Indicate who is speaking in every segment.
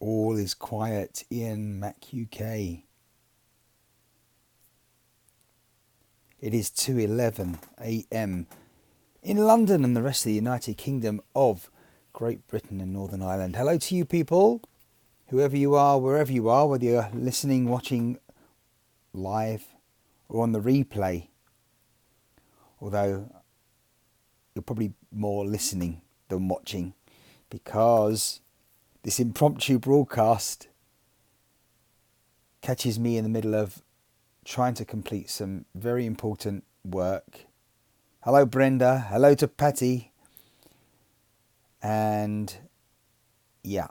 Speaker 1: All is quiet in Mac UK. It is 2:11 a.m. in London and the rest of the United Kingdom of Great Britain and Northern Ireland. Hello to you people, whoever you are, wherever you are, whether you're listening, watching live or on the replay. Although you're probably more listening than watching, because this impromptu broadcast catches me in the middle of trying to complete some very important work. Hello Brenda, hello to Patty. And yeah,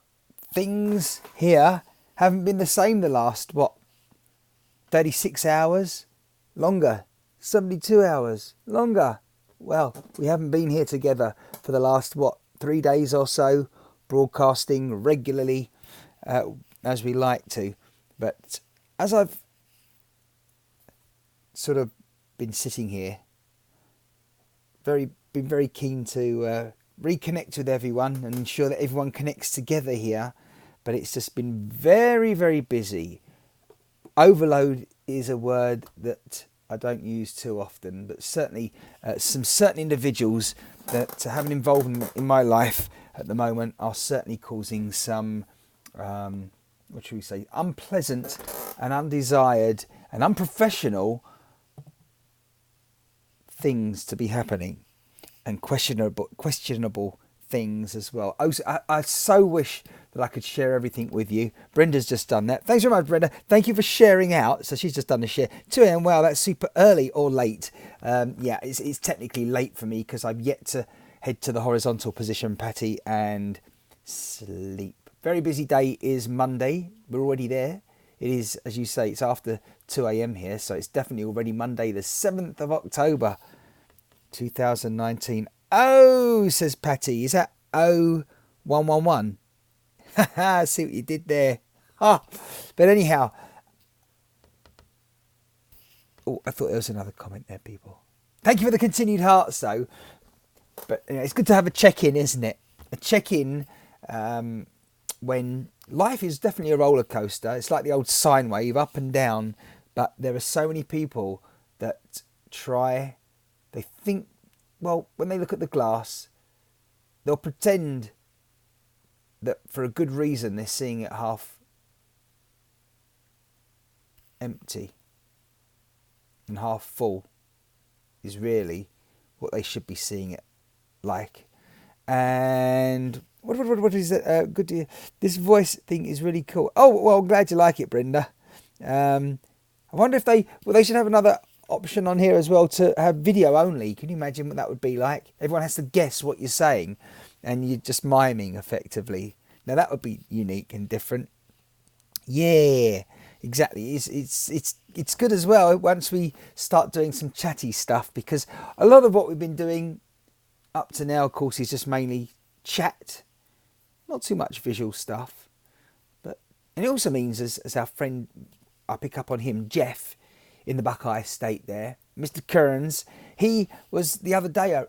Speaker 1: things here haven't been the same the last, 36 hours? Longer. 72 hours? Longer. Well, we haven't been here together for the last, 3 days or so, broadcasting regularly as we like to. But as I've sort of been sitting here, been very keen to reconnect with everyone and ensure that everyone connects together here. But it's just been very, very busy. Overload is a word that I don't use too often, but certainly some certain individuals that have an involvement in my life at the moment are certainly causing some, what should we say, unpleasant and undesired and unprofessional things to be happening, and questionable things as well. I so wish that I could share everything with you. Brenda's just done that. Thanks very much, Brenda. Thank you for sharing out. So she's just done the share. 2 a.m. Wow, that's super early or late. Yeah, it's technically late for me because I've yet to head to the horizontal position, Patty, and sleep. Very busy day is Monday. We're already there. It is, as you say, it's after 2 a.m. here, so it's definitely already Monday, the 7th of October, 2019. Oh, says Patty, is that 0111? Haha, see what you did there. Ah, but anyhow, I thought there was another comment there, people. Thank you for the continued hearts, though. But it's good to have a check-in, isn't it? A check-in when life is definitely a roller coaster. It's like the old sine wave, up and down. But there are so many people that they think, well, when they look at the glass, they'll pretend that for a good reason they're seeing it half empty, and half full is really what they should be seeing it like. And what is it? Good to hear. This voice thing is really cool. Oh, well, I'm glad you like it, Brenda. I wonder if they should have another option on here as well to have video only. Can you imagine what that would be like? Everyone has to guess what you're saying and you're just miming effectively. Now that would be unique and different. Yeah, exactly. It's good as well once we start doing some chatty stuff, because a lot of what we've been doing up to now, of course, is just mainly chat, not too much visual stuff. And it also means, as our friend, I pick up on him, Jeff, in the Buckeye Estate there, Mr. Kearns, he was the other day,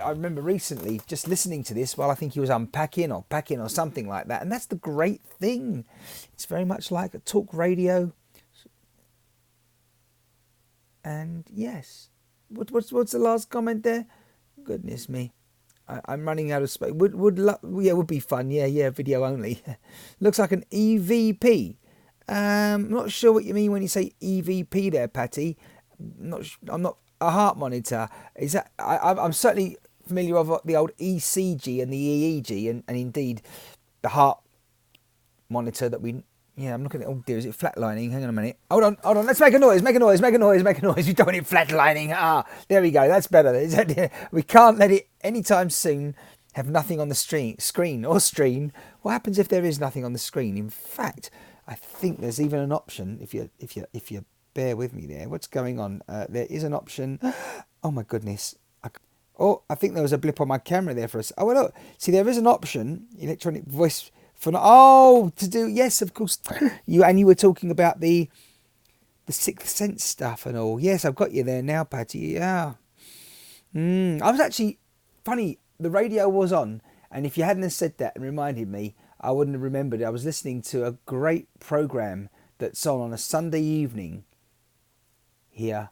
Speaker 1: I remember recently just listening to this while I think he was unpacking or packing or something like that. And that's the great thing. It's very much like a talk radio. And yes, what's the last comment there? Goodness me. I'm running out of space. Would be fun. Yeah, video only. Looks like an EVP. Not sure what you mean when you say EVP there, Patty. I'm not a heart monitor. Is that? I'm certainly familiar with the old ECG and the EEG, and indeed the heart monitor that we. Yeah, I'm looking at. Oh dear, is it flatlining? Hang on a minute. Hold on. Let's make a noise. We don't want it flatlining. Ah, there we go. That's better. We can't let it anytime soon have nothing on the screen or stream. What happens if there is nothing on the screen? In fact, I think there's even an option. If you bear with me there, what's going on? There is an option. Oh my goodness. I think there was a blip on my camera there for us. Oh well, look. See, there is an option. Electronic voice. To do, yes, of course. You were talking about the sixth sense stuff and all. Yes, I've got you there now, Patty. Yeah. I was actually funny. The radio was on, and if you hadn't have said that and reminded me, I wouldn't have remembered. I was listening to a great program that's on a Sunday evening here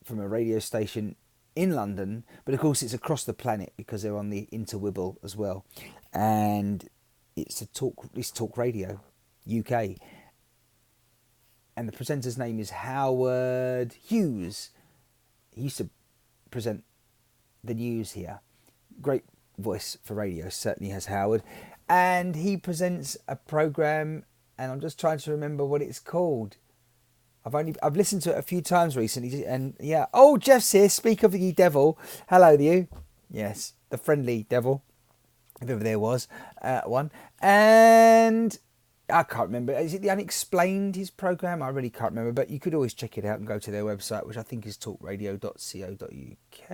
Speaker 1: from a radio station in London, but of course it's across the planet because they're on the interwebble as well, and it's Talk Radio UK, and the presenter's name is Howard Hughes. He used to present the news here. Great voice for radio, certainly has Howard, and he presents a program, and I'm just trying to remember what it's called. I've listened to it a few times recently, and yeah. Oh, Jeff's here. Speak of the devil. Hello to you. Yes, the friendly devil, if ever there was one. And I can't remember. Is it the Unexplained, his program? I really can't remember. But you could always check it out and go to their website, which I think is talkradio.co.uk.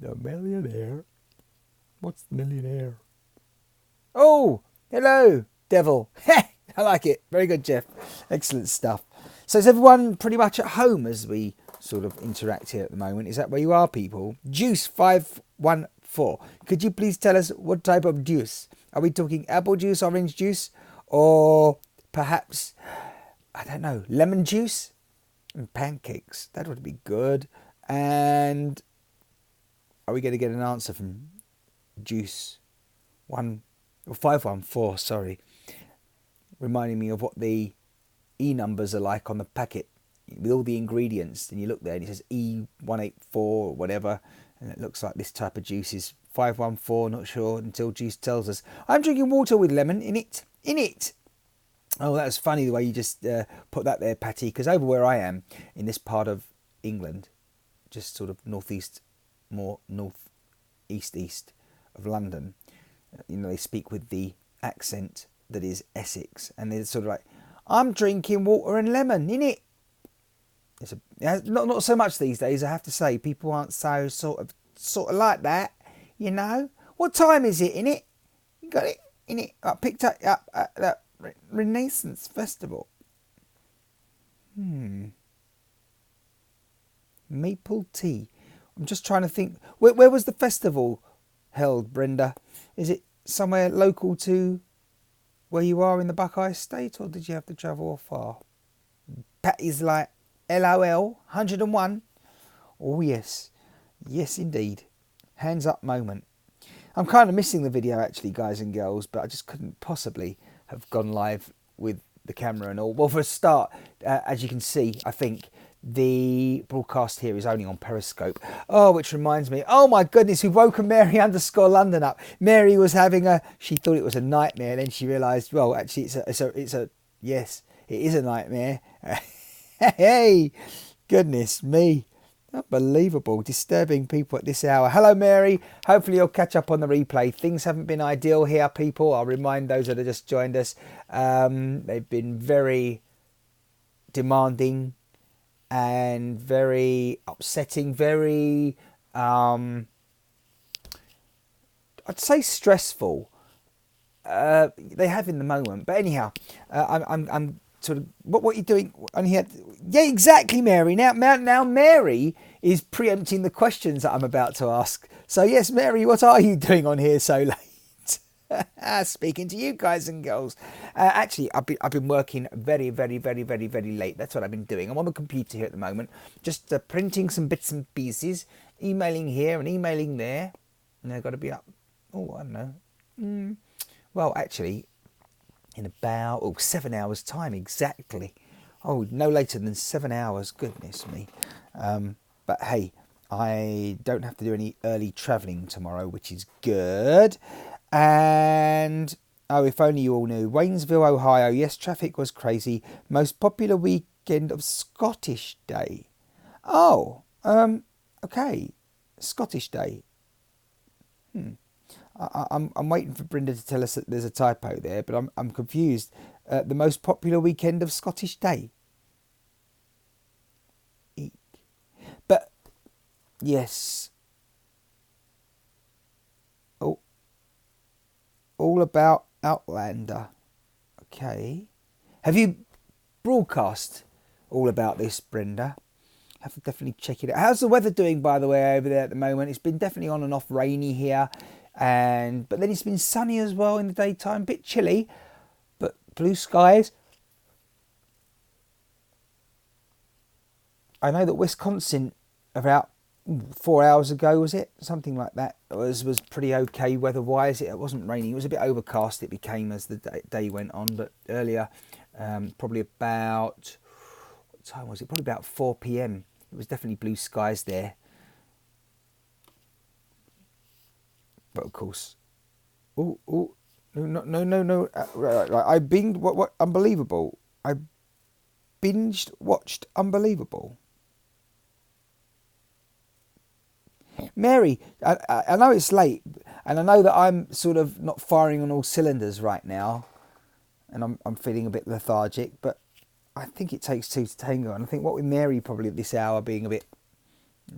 Speaker 1: The millionaire. What's the millionaire? Oh, hello, devil. I like it. Very good, Jeff. Excellent stuff. So is everyone pretty much at home as we sort of interact here at the moment? Is that where you are, people? Juice514. Could you please tell us what type of juice? Are we talking apple juice, orange juice, or perhaps, I don't know, lemon juice? And pancakes. That would be good. And are we going to get an answer from Juice 514, sorry. Reminding me of what the E numbers are like on the packet with all the ingredients. And you look there and it says E184 or whatever. And it looks like this type of juice is 514, not sure until Juice tells us. I'm drinking water with lemon in it. Oh, that was funny the way you just put that there, Patty. Because over where I am, in this part of England, just sort of northeast, more northeast of London, you know, they speak with the accent that is Essex, and they're sort of like, I'm drinking water and lemon in it. It's not so much these days, I have to say. People aren't so sort of like that, you know. What time is it in it? You got it in it. I picked up at that Renaissance Festival. Maple tea. I'm just trying to think. Where was the festival held, Brenda? Is it somewhere local to where you are in the Buckeye State, or did you have to travel far? Patty's like, LOL, 101. Oh, yes. Yes, indeed. Hands up moment. I'm kind of missing the video, actually, guys and girls, but I just couldn't possibly have gone live with the camera and all. Well, for a start, as you can see, I think the broadcast here is only on Periscope. Oh, which reminds me, oh my goodness, we've woken Mary_London up. Mary was having she thought it was a nightmare, and then she realised, well, actually yes, it is a nightmare. Hey, goodness me. Unbelievable, disturbing people at this hour. Hello, Mary. Hopefully you'll catch up on the replay. Things haven't been ideal here, people. I'll remind those that have just joined us. They've been very demanding and very upsetting, very, I'd say stressful. They have in the moment. But anyhow, I'm sort of, what are you doing on here? Yeah, exactly, Mary. Now Mary is preempting the questions that I'm about to ask. So yes, Mary, what are you doing on here so late? Speaking to you guys and girls. Actually, I've been working very, very, very, very, very late. That's what I've been doing. I'm on the computer here at the moment, just printing some bits and pieces, emailing here and emailing there. And they've got to be up. Oh, I don't know. Well, actually, in about 7 hours' time exactly. Oh, no later than 7 hours. Goodness me. But hey, I don't have to do any early travelling tomorrow, which is good. And if only you all knew. Waynesville, Ohio. Yes, traffic was crazy. Most popular weekend of Scottish Day. Oh, okay. Scottish Day. I'm waiting for Brenda to tell us that there's a typo there, but I'm confused. The most popular weekend of Scottish Day. Eek. But yes. Oh, all about Outlander. Okay. Have you broadcast all about this, Brenda? Have to definitely check it out. How's the weather doing, by the way, over there at the moment? It's been definitely on and off rainy here. but then it's been sunny as well in the daytime, bit chilly, but blue skies. I know that Wisconsin about 4 hours ago, was it? Something like that. Was pretty okay weather-wise. It wasn't raining. It was a bit overcast. It became as the day went on. But earlier, probably about, what time was it? Probably about 4 p.m. It was definitely blue skies there. But of course, no. I binged what Unbelievable. I watched Unbelievable. Mary, I know it's late, and I know that I'm sort of not firing on all cylinders right now, and I'm feeling a bit lethargic, but I think it takes two to tango, and I think what with Mary probably at this hour being a bit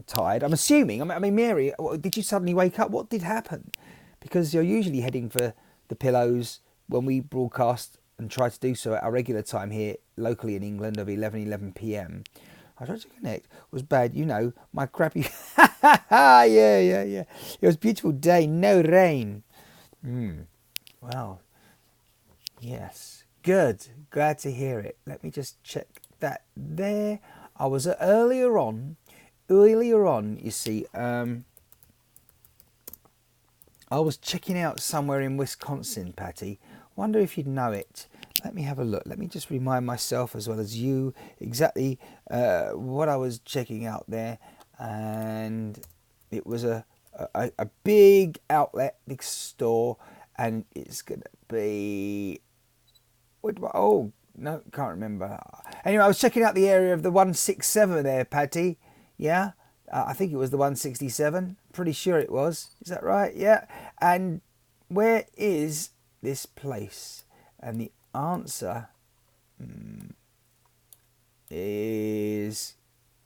Speaker 1: tired, I'm assuming, I mean, Mary, did you suddenly wake up? What did happen? Because you're usually heading for the pillows when we broadcast and try to do so at our regular time here locally in England of 11 p.m. I tried to connect. It was bad, you know, my crappy... yeah. It was a beautiful day, no rain. Well, yes. Good. Glad to hear it. Let me just check that there. I was earlier on, you see, I was checking out somewhere in Wisconsin, Patty. Wonder if you'd know it. Let me have a look. Let me just remind myself as well as you exactly what I was checking out there. And it was a big outlet, big store. And it's going to be... Oh, no, can't remember. Anyway, I was checking out the area of the 167 there, Patty. Yeah, I think it was the 167. Pretty sure it was. Is that right? Yeah. And where is this place? And the answer is...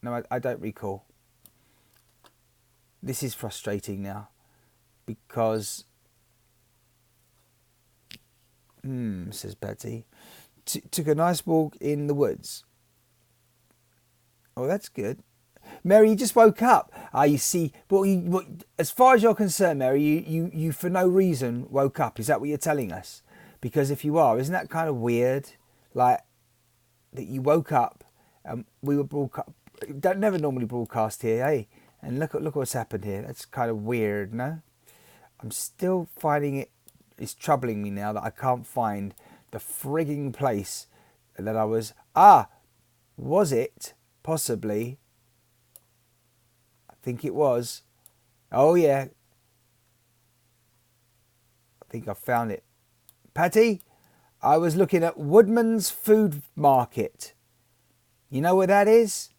Speaker 1: No, I don't recall. This is frustrating now. Because... says Patty. Took a nice walk in the woods. Oh, that's good. Mary, you just woke up. You see, as far as you're concerned, Mary, you for no reason woke up. Is that what you're telling us? Because if you are, isn't that kind of weird? Like, that you woke up and we were broadcast. Don't never normally broadcast here, eh? And look what's happened here. That's kind of weird, no? I'm still finding it's troubling me now that I can't find the frigging place that I was... was it? Possibly. I think it was. Oh, yeah. I think I found it. Patty, I was looking at Woodman's Food Market. You know where that is?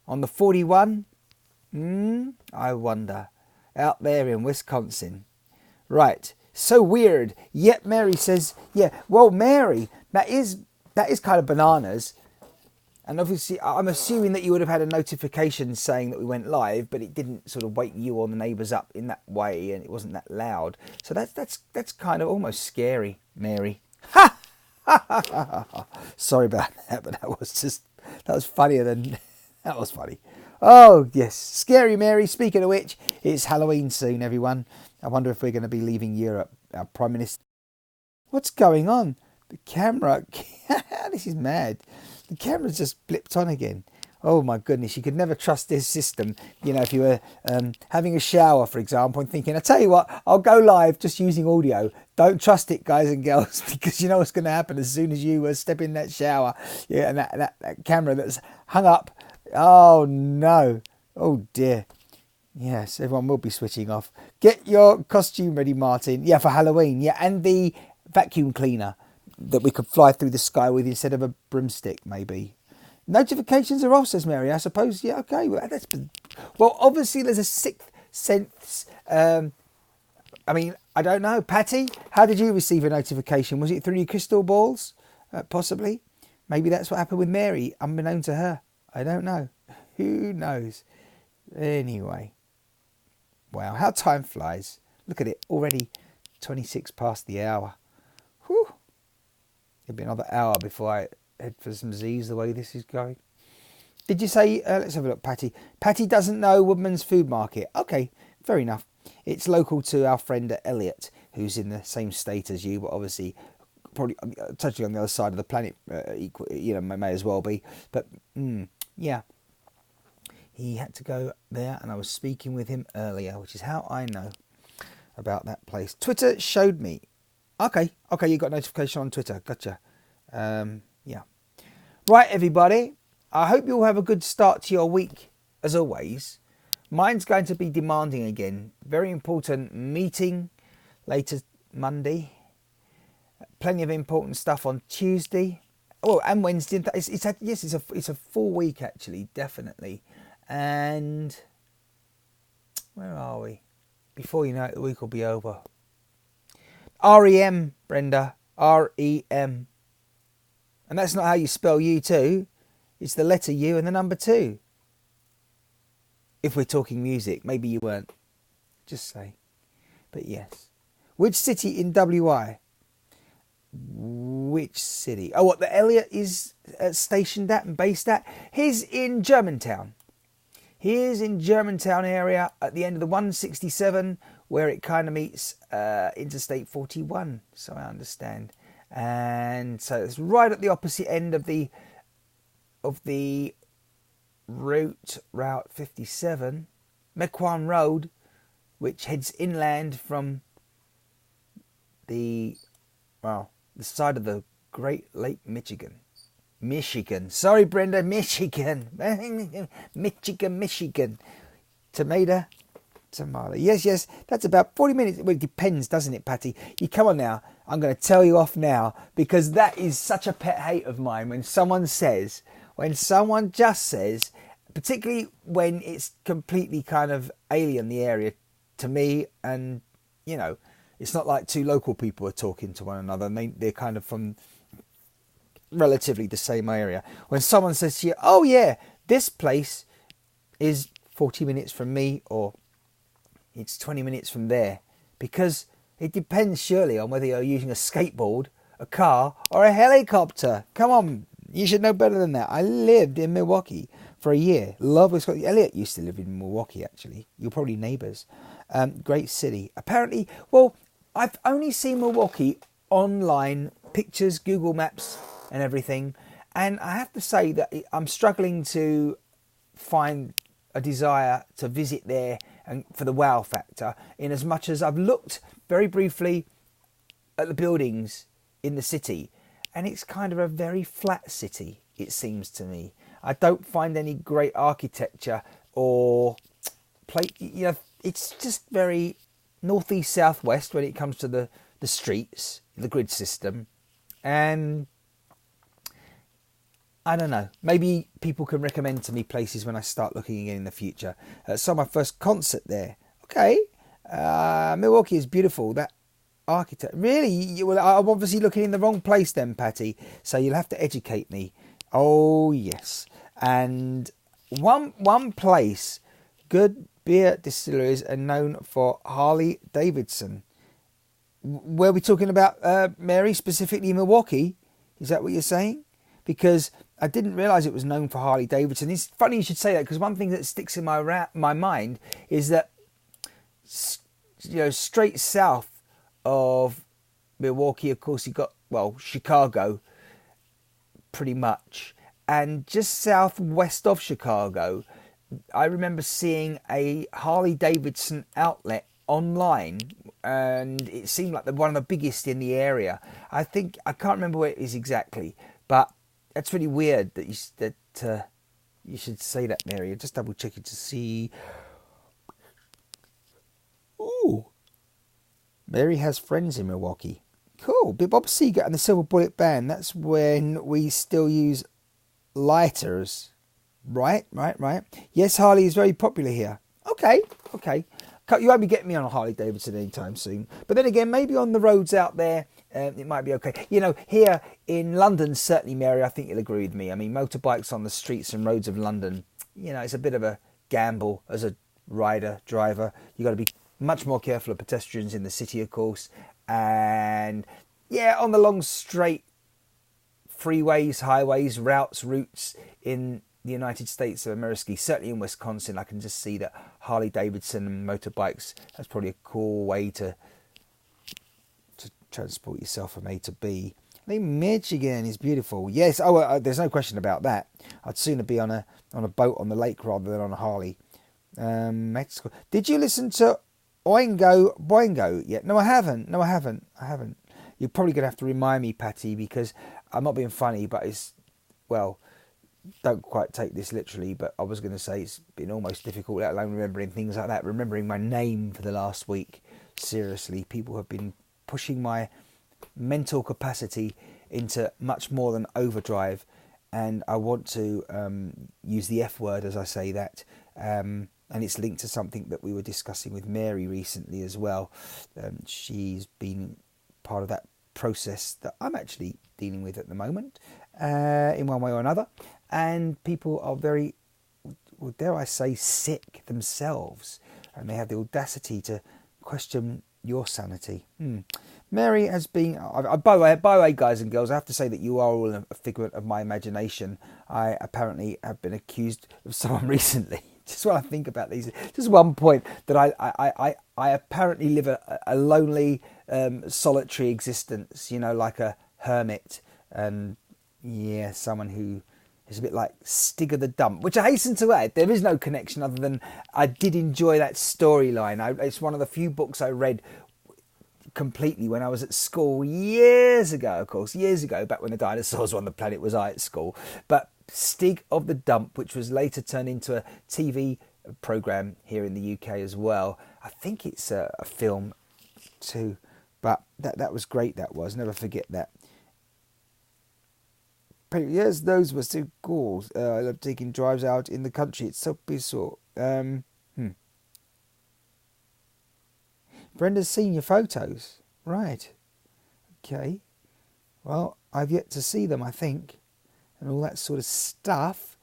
Speaker 1: On the 41? I wonder. Out there in Wisconsin. Right. So weird. Yet Mary says, yeah, well, Mary, that is kind of bananas. And obviously, I'm assuming that you would have had a notification saying that we went live, but it didn't sort of wake you or the neighbours up in that way, and it wasn't that loud. So that's kind of almost scary, Mary. Ha! Sorry about that, but that was funnier than that was funny. Oh yes, scary Mary. Speaking of which, it's Halloween soon, everyone. I wonder if we're going to be leaving Europe. Our Prime Minister. What's going on? The camera. This is mad. The camera's just blipped on again. Oh my goodness, you could never trust this system. You know, if you were having a shower, for example, and thinking, I tell you what, I'll go live just using audio. Don't trust it, guys and girls, because you know what's going to happen as soon as you step in that shower. Yeah, and that camera that's hung up. Oh no. Oh dear. Yes, everyone will be switching off. Get your costume ready, Martin. Yeah, for Halloween. Yeah, and the vacuum cleaner that we could fly through the sky with instead of a broomstick, maybe. Notifications are off, says Mary. I suppose, yeah, okay. Well, obviously there's a sixth sense. I mean, I don't know. Patty, how did you receive a notification? Was it through your crystal balls? Possibly. Maybe that's what happened with Mary, unbeknown to her. I don't know. Who knows? Anyway. Wow, how time flies. Look at it, already 26 past the hour. Whew. It'll be another hour before I head for some Z's the way this is going. Did you say, let's have a look, Patty. Patty doesn't know Woodman's Food Market. Okay, fair enough. It's local to our friend Elliot, who's in the same state as you, but obviously probably touching on the other side of the planet, may as well be. But yeah, he had to go there, and I was speaking with him earlier, which is how I know about that place. Twitter showed me. Okay, you got a notification on Twitter. Gotcha. Yeah. Right, everybody. I hope you all have a good start to your week, as always. Mine's going to be demanding again. Very important meeting later Monday. Plenty of important stuff on Tuesday. Oh, and Wednesday. It's a full week actually, definitely. And where are we? Before you know it, the week will be over. REM, Brenda. REM. And that's not how you spell U2. It's the letter U and the number 2. If we're talking music, maybe you weren't. Just say. But yes. Which city in WI? Which city? Oh, what the Elliot is stationed at and based at? He's in Germantown. He is in Germantown area at the end of the 167, where it kind of meets Interstate 41, so I understand. And so it's right at the opposite end of the Route 57, Mequon Road, which heads inland from the side of the Great Lake Michigan. Sorry, Brenda, Michigan. Michigan. Tomato. Yes, that's about 40 minutes. Well, it depends, doesn't it, Patty? You come on now. I'm going to tell you off now, because that is such a pet hate of mine when someone just says, particularly when it's completely kind of alien, the area, to me, and, it's not like two local people are talking to one another, and they're kind of from relatively the same area. When someone says to you, oh yeah, this place is 40 minutes from me, or it's 20 minutes from there, because it depends surely on whether you're using a skateboard, a car, or a helicopter. Come on, you should know better than that. I lived in Milwaukee for a year. Love Wisconsin. Elliot used to live in Milwaukee, actually. You're probably neighbours. Great city. Apparently, well, I've only seen Milwaukee online, pictures, Google Maps and everything. And I have to say that I'm struggling to find a desire to visit there and for the wow factor, in as much as I've looked very briefly at the buildings in the city, and it's kind of a very flat city, it seems to me. I don't find any great architecture or it's just very northeast southwest when it comes to the streets, the grid system. And I don't know, maybe people can recommend to me places when I start looking again in the future. Saw my first concert there. Okay, Milwaukee is beautiful. That architect, really? I'm obviously looking in the wrong place then, Patty. So you'll have to educate me. Oh yes, and one place, good beer distilleries are known for Harley Davidson. Were we talking about Mary, specifically Milwaukee? Is that what you're saying? Because I didn't realise it was known for Harley Davidson. It's funny you should say that, because one thing that sticks in my mind is that, straight south of Milwaukee, of course, you got, Chicago, pretty much. And just southwest of Chicago, I remember seeing a Harley Davidson outlet online, and it seemed like one of the biggest in the area. I can't remember where it is exactly, but that's really weird that you should say that, Mary. Just double checking to see. Ooh, Mary has friends in Milwaukee. Cool. Bob Seger and the Silver Bullet Band. That's when we still use lighters. Right. Yes, Harley is very popular here. Okay. You won't be getting me on a Harley Davidson anytime soon. But then again, maybe on the roads out there, it might be okay. Here in London, certainly, Mary, I think you'll agree with me. I mean, motorbikes on the streets and roads of London, it's a bit of a gamble as a driver. You've got to be much more careful of pedestrians in the city, of course. And, yeah, on the long, straight freeways, highways, routes in the United States of America, certainly in Wisconsin, I can just see that Harley Davidson and motorbikes, that's probably a cool way to transport yourself from A to B. I think Michigan is beautiful. Yes, there's no question about that. I'd sooner be on a boat on the lake rather than on a Harley. Mexico. Did you listen to Oingo Boingo yet? No, I haven't. You're probably going to have to remind me, Patty, because I'm not being funny, but it's, well, don't quite take this literally, but I was going to say it's been almost difficult, let alone remembering things like that. Remembering my name for the last week. Seriously, people have been pushing my mental capacity into much more than overdrive, and I want to use the F word as I say that, and it's linked to something that we were discussing with Mary recently as well. She's been part of that process that I'm actually dealing with at the moment, in one way or another, and people are very, well, dare I say, sick themselves, and they have the audacity to question your sanity. Mary has been, by the way, guys and girls, I have to say that you are all a figment of my imagination. I apparently have been accused of someone recently. Just when I think about these, just one point that I apparently live a lonely, solitary existence, like a hermit, and yeah, someone who is a bit like Stig of the Dump, which I hasten to add, there is no connection other than I did enjoy that storyline. It's one of the few books I read completely when I was at school years ago, back when the dinosaurs were on the planet was I at school. But Stig of the Dump, which was later turned into a TV program here in the UK as well. I think it's a film too, but that was great. That was, never forget that. Yes, those were so cool. I love taking drives out in the country. It's so peaceful. Brenda's seen your photos. Right. Okay. Well, I've yet to see them, I think, and all that sort of stuff.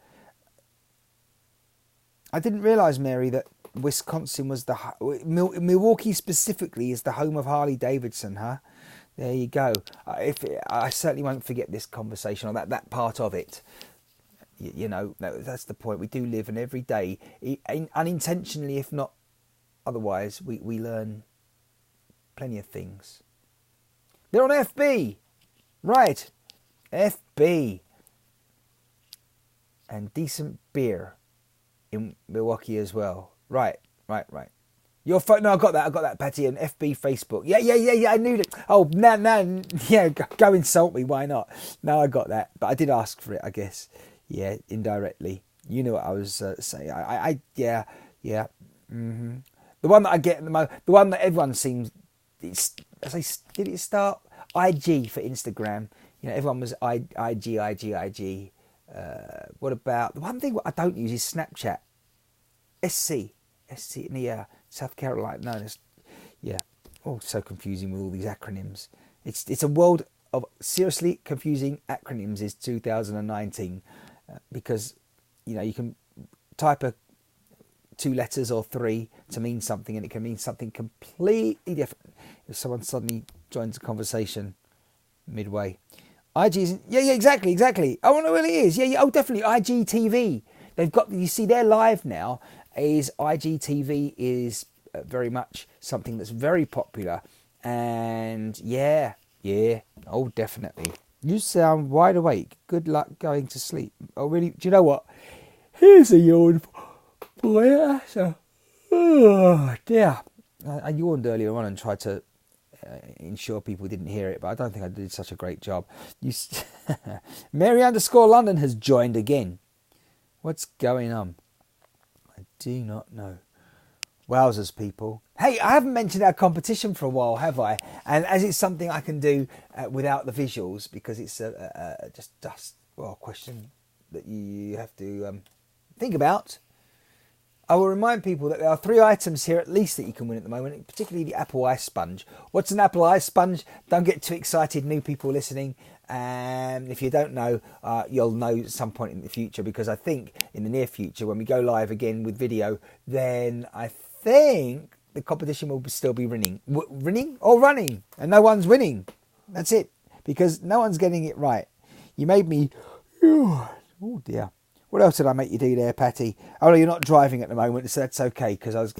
Speaker 1: I didn't realise, Mary, that Wisconsin was Milwaukee specifically is the home of Harley Davidson, huh? There you go. I certainly won't forget this conversation, or that part of it. That's the point. We do live, and every day, unintentionally, if not otherwise, we learn plenty of things. They're on FB. Right. FB. And decent beer in Milwaukee as well. Right. Your phone? No, I got that, Patty. And FB Facebook. Yeah. I knew that. Oh, now, yeah. Go insult me. Why not? No, I got that, but I did ask for it, I guess. Yeah, indirectly. You know what I was saying. Yeah. Mm-hmm. The one that I get at the moment, the one that everyone seems, did it start? IG for Instagram. Everyone was IG. What about the one thing I don't use is Snapchat. SC near South Carolina. No, yeah. Oh, so confusing with all these acronyms. It's a world of seriously confusing acronyms. Is 2019 because you can type 2 letters or 3 to mean something, and it can mean something completely different if someone suddenly joins a conversation midway. IG's, yeah, exactly. Oh no, really is. Yeah. Oh, definitely. IGTV. They've got. You see, they're live now. Is IGTV is very much something that's very popular, and yeah. Oh, definitely. You sound wide awake. Good luck going to sleep. Oh, really? Do you know what? Here's a yawn. Boy, oh dear. I yawned earlier on and tried to ensure people didn't hear it, but I don't think I did such a great job. Mary_London has joined again. What's going on? I do not know. Wowzers, people. Hey, I haven't mentioned our competition for a while, have I? And as it's something I can do without the visuals, because it's just a question that you have to think about. I will remind people that there are 3 items here at least that you can win at the moment, particularly the Apple Ice Sponge. What's an Apple Ice Sponge? Don't get too excited, new people listening. And if you don't know, you'll know at some point in the future, because I think in the near future, when we go live again with video, then I think the competition will still be running, and no one's winning. That's it, because no one's getting it right. You made me, oh dear. What else did I make you do there, Patty? Oh, no, you're not driving at the moment, so that's okay, because I was,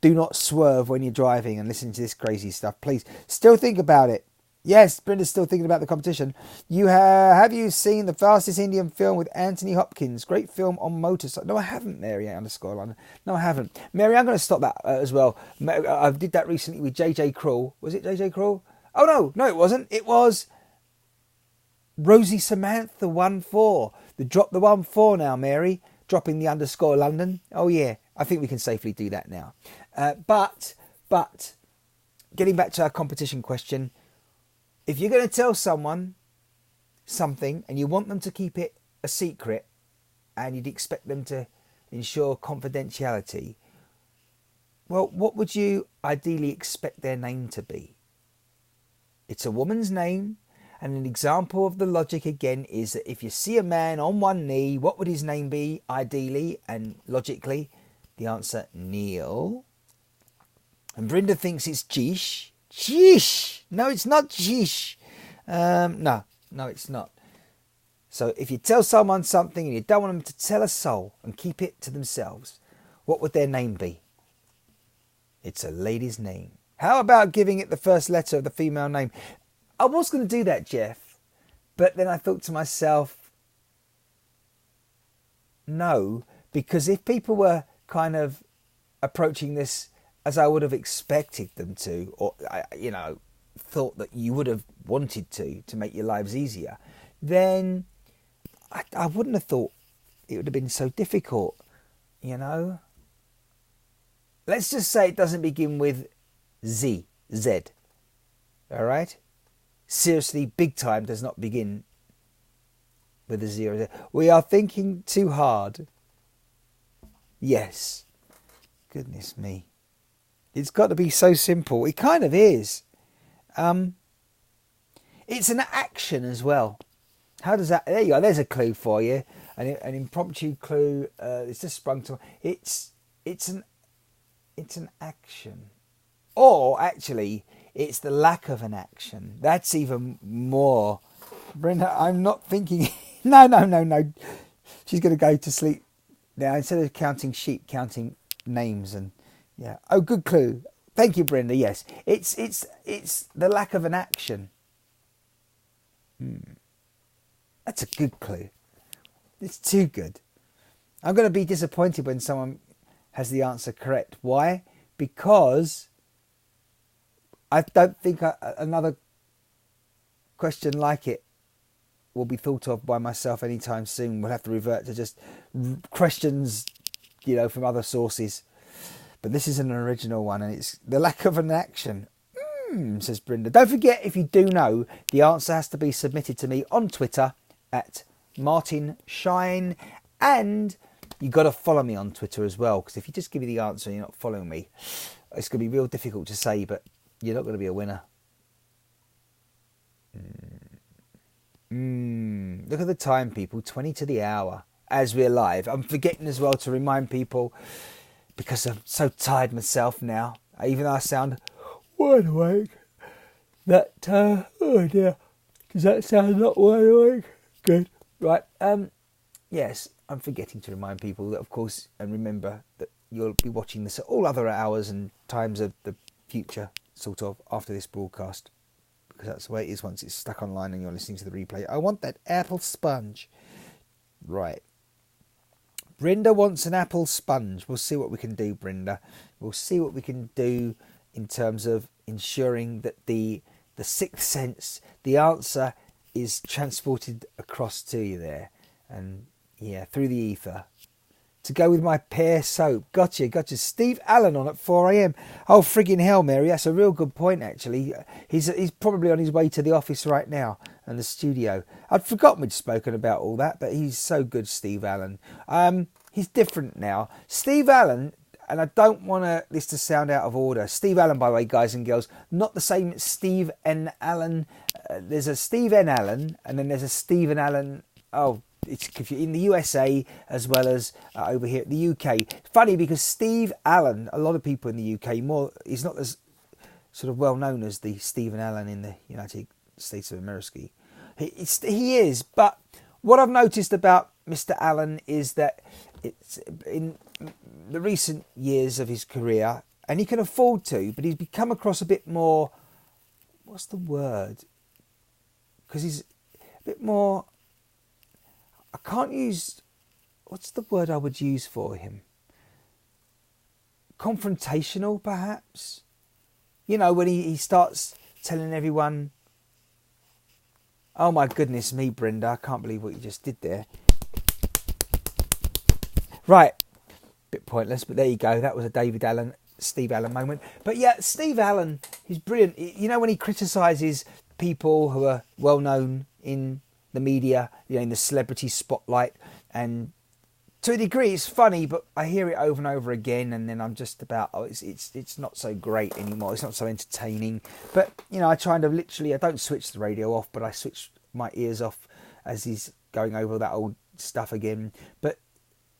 Speaker 1: do not swerve when you're driving and listen to this crazy stuff. Please, still think about it. Yes, Brenda's still thinking about the competition. Have you seen The Fastest Indian Film with Anthony Hopkins? Great film on motorcycle. No, I haven't, Mary _London. No, I haven't. Mary, I'm going to stop that as well. I did that recently with JJ Krull. Was it JJ Krull? Oh, no, it wasn't. It was Rosie Samantha 1-4. Drop the 1-4 now, Mary. Dropping the _London. Oh, yeah. I think we can safely do that now. But, getting back to our competition question, if you're going to tell someone something and you want them to keep it a secret and you'd expect them to ensure confidentiality, well, what would you ideally expect their name to be? It's a woman's name, and an example of the logic again is that if you see a man on one knee, what would his name be ideally and logically? The answer, Neil. And Brenda thinks it's Jish. Jish! No, it's not Jish. No, it's not. So if you tell someone something and you don't want them to tell a soul and keep it to themselves, what would their name be? It's a lady's name. How about giving it the first letter of the female name? I was going to do that, Jeff, but then I thought to myself, no, because if people were kind of approaching this as I would have expected them to, or, thought that you would have wanted to make your lives easier, then I wouldn't have thought it would have been so difficult, Let's just say it doesn't begin with Z. All right? Seriously, big time does not begin with a 0. We are thinking too hard. Yes. Goodness me. It's got to be so simple. It kind of is. It's an action as well. How does that... There you go. There's a clue for you. An impromptu clue. It's just sprung to... It's an action. Or, actually, it's the lack of an action. That's even more. Brenda, I'm not thinking... No. She's going to go to sleep now. Instead of counting sheep, counting names and... Yeah. Oh, good clue. Thank you, Brenda. Yes. It's the lack of an action. That's a good clue. It's too good. I'm going to be disappointed when someone has the answer correct. Why? Because I don't think another question like it will be thought of by myself anytime soon. We'll have to revert to just questions, from other sources. But this is an original one, and it's the lack of an action. Says Brenda. Don't forget, if you do know, the answer has to be submitted to me on Twitter at Martin Shine, and you've got to follow me on Twitter as well, because if you just give me the answer and you're not following me, it's going to be real difficult to say, but you're not going to be a winner. Look at the time, people. 20 to the hour as we're live. I'm forgetting as well to remind people, because I'm so tired myself now, even though I sound wide awake, that, oh dear, does that sound not wide awake? Good. Right, yes, I'm forgetting to remind people that, of course, and remember that you'll be watching this at all other hours and times of the future, sort of, after this broadcast, because that's the way it is once it's stuck online and you're listening to the replay. I want that apple sponge. Right. Brenda wants an apple sponge. We'll see what we can do, Brenda. We'll see what we can do in terms of ensuring that the sixth sense, the answer, is transported across to you there. And, yeah, through the ether. To go with my pear soap. Gotcha. Steve Allen on at 4 a.m. Oh, friggin' hell, Mary. That's a real good point, actually. He's probably on his way to the office right now and the studio. I'd forgotten we'd spoken about all that, but he's so good, Steve Allen. He's different now. Steve Allen, and I don't want this to sound out of order. Steve Allen, by the way, guys and girls, not the same Steve N. Allen. There's a Steve N. Allen, and then there's a Stephen Allen. Oh, it's confusing. In the USA as well as over here at the UK. Funny because Steve Allen, a lot of people in the UK, he's not as sort of well known as the Stephen Allen in the United States of America. He is, but what I've noticed about Mr. Allen is that it's in the recent years of his career, and he can afford to, but he's become across a bit more, what's the word? Because he's a bit more, I can't use, what's the word I would use for him? Confrontational, perhaps? You know, when he starts telling everyone, oh my goodness me, Brenda, I can't believe what you just did there. Right, bit pointless, but there you go. That was a Steve Allen moment. But yeah, Steve Allen, he's brilliant. You know, when he criticises people who are well known in the media, you know, in the celebrity spotlight, and to a degree it's funny, but I hear it over and over again, and then I'm just about, it's not so great anymore. It's not so entertaining. But you know, I don't switch the radio off, but I switch my ears off as he's going over that old stuff again. But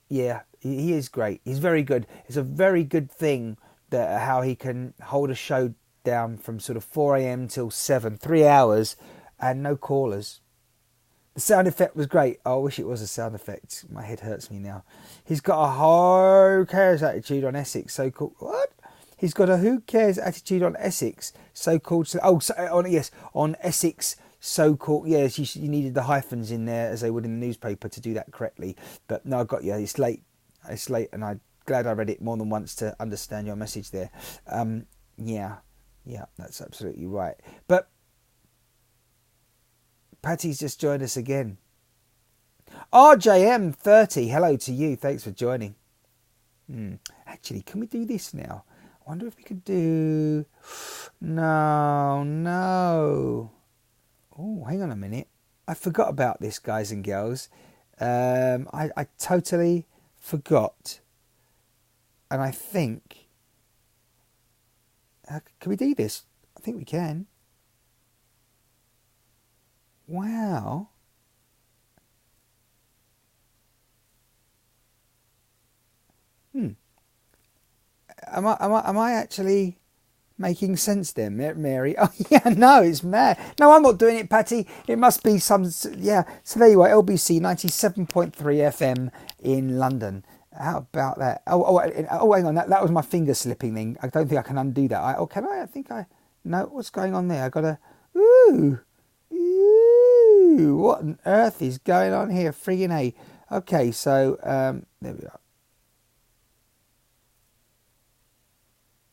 Speaker 1: yeah, he is great. He's very good. It's a very good thing that how he can hold a show down from sort of 4 a.m. till 7, 3 hours, and no callers. The sound effect was great. Oh, I wish it was a sound effect. My head hurts me now. He's got a who cares attitude on Essex, so-called... What? He's got a who cares attitude on Essex, so-called... on Essex, so-called... Yes, you needed the hyphens in there, as they would in the newspaper, to do that correctly. But no, I got you. It's late, and I'm glad I read it more than once to understand your message there. Yeah, that's absolutely right. But Patty's just joined us again. RJM30, hello to you. Thanks for joining. Actually, can we do this now? I wonder if we could do... No. Oh, hang on a minute. I forgot about this, guys and girls. I totally forgot. And I think... can we do this? I think we can. Wow. Am I actually making sense then, Mary? Oh yeah, no, it's mad. No, I'm not doing it, Patty. It must be some, yeah. So there you are, LBC 97.3 FM in London. How about that? Oh, hang on, that was my finger slipping thing. I don't think I can undo that. Can I? I think I... No, what's going on there? I gotta... Ooh, what on earth is going on here? Friggin' A. Okay, so, there we are.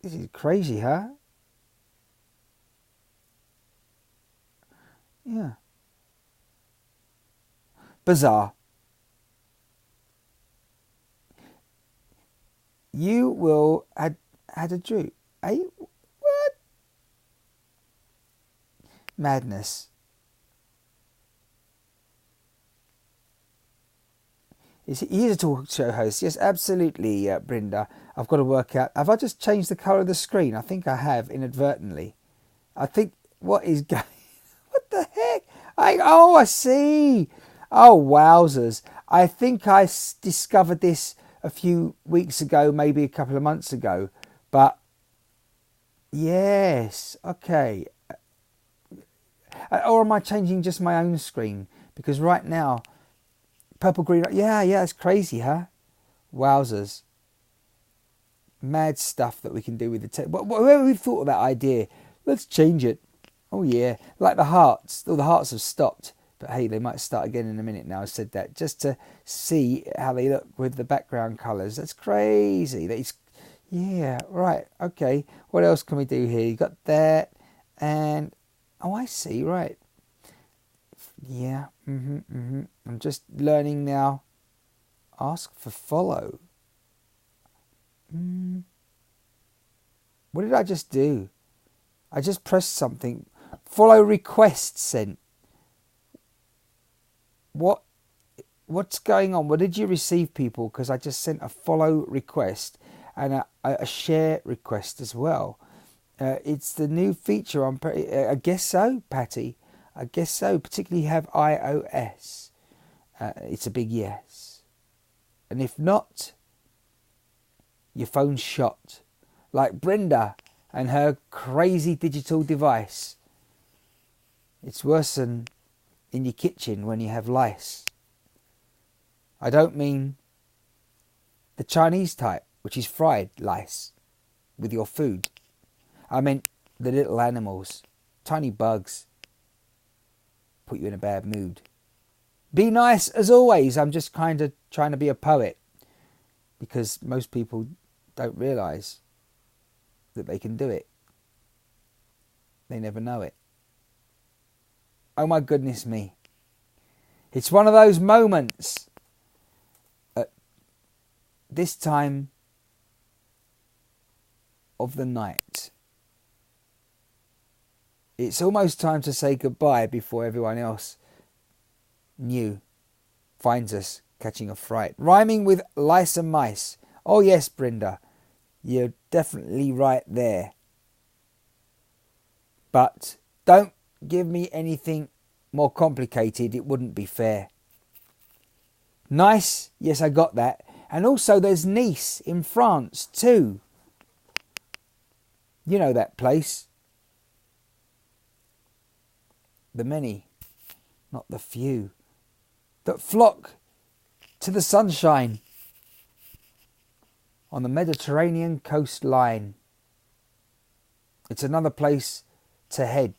Speaker 1: This is crazy, huh? Yeah. Bizarre. You will had a droop. Eh? What? Madness. He is a talk show host. Yes, absolutely, Brenda. I've got to work out. Have I just changed the colour of the screen? I think I have, inadvertently. I think... What is going... What the heck? I see. Oh, wowzers. I think I discovered this a few weeks ago, maybe a couple of months ago. But, yes. Okay. Or am I changing just my own screen? Because right now... Purple, green... Yeah, it's crazy, huh? Wowzers. Mad stuff that we can do with the tech. Whoever we thought of that idea, let's change it. Oh, yeah. Like the hearts. All the hearts have stopped. But hey, they might start again in a minute now. I said that. Just to see how they look with the background colours. That's crazy. Yeah, right. Okay. What else can we do here? You got that. And... Oh, I see. Right. Yeah. I'm just learning now. Ask for follow. What did I just do? I just pressed something. Follow request sent. What's going on? What did you receive, people? Because I just sent a follow request and a share request as well. It's the new feature on... I guess so, Patty. I guess so. Particularly have iOS. It's a big yes. And if not, your phone's shot. Like Brenda and her crazy digital device. It's worse than in your kitchen when you have lice. I don't mean the Chinese type, which is fried lice with your food. I meant the little animals, tiny bugs, put you in a bad mood. Be nice as always. I'm just kind of trying to be a poet because most people don't realise that they can do it. They never know it. Oh my goodness me. It's one of those moments at this time of the night. It's almost time to say goodbye before everyone else new finds us catching a fright. Rhyming with lice and mice. Oh yes, Brenda, you're definitely right there. But don't give me anything more complicated, it wouldn't be fair. Nice, yes, I got that. And also there's Nice in France too. You know that place. The many, not the few, that flock to the sunshine on the Mediterranean coastline. It's another place to head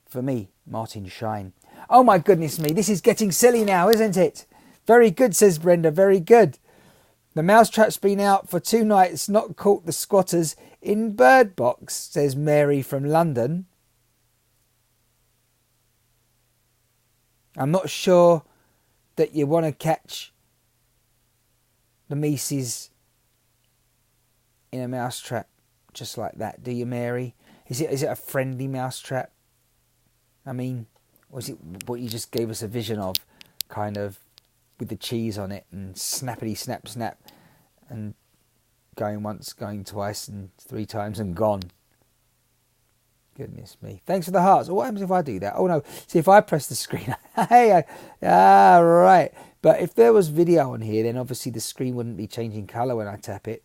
Speaker 1: for me, Martin Shine. Oh my goodness me, this is getting silly now, isn't it? Very good, says Brenda, very good. The mousetrap's been out for 2 nights, not caught the squatters in Bird Box, says Mary from London. I'm not sure that you want to catch the Mises in a mousetrap just like that, do you, Mary? Is it a friendly mousetrap? I mean, was it what you just gave us a vision of, kind of with the cheese on it and snappity snap snap and going once, going twice and 3 times and gone? Goodness me. Thanks for the hearts. What happens if I do that? Oh no. See, if I press the screen. Right. But if there was video on here, then obviously the screen wouldn't be changing colour when I tap it.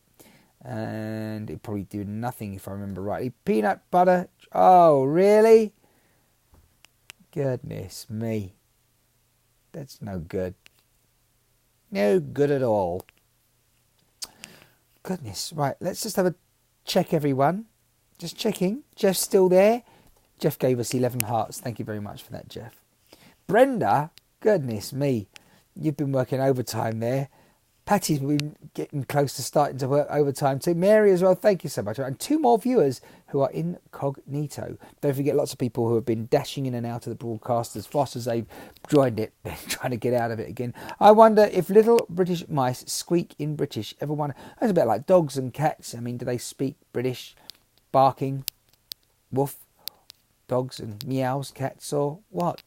Speaker 1: And it'd probably do nothing if I remember rightly. Peanut butter. Oh, really? Goodness me. That's no good. No good at all. Goodness. Right. Let's just have a check, everyone. Just checking. Jeff's still there. Jeff gave us 11 hearts. Thank you very much for that, Jeff. Brenda, goodness me. You've been working overtime there. Patty's been getting close to starting to work overtime too. Mary as well, thank you so much. And 2 more viewers who are incognito. Don't forget, lots of people who have been dashing in and out of the broadcast as fast as they've joined it. They're trying to get out of it again. I wonder if little British mice squeak in British. Ever wonder? It's a bit like dogs and cats. I mean, do they speak British? Barking, woof, dogs and meows, cats, or what?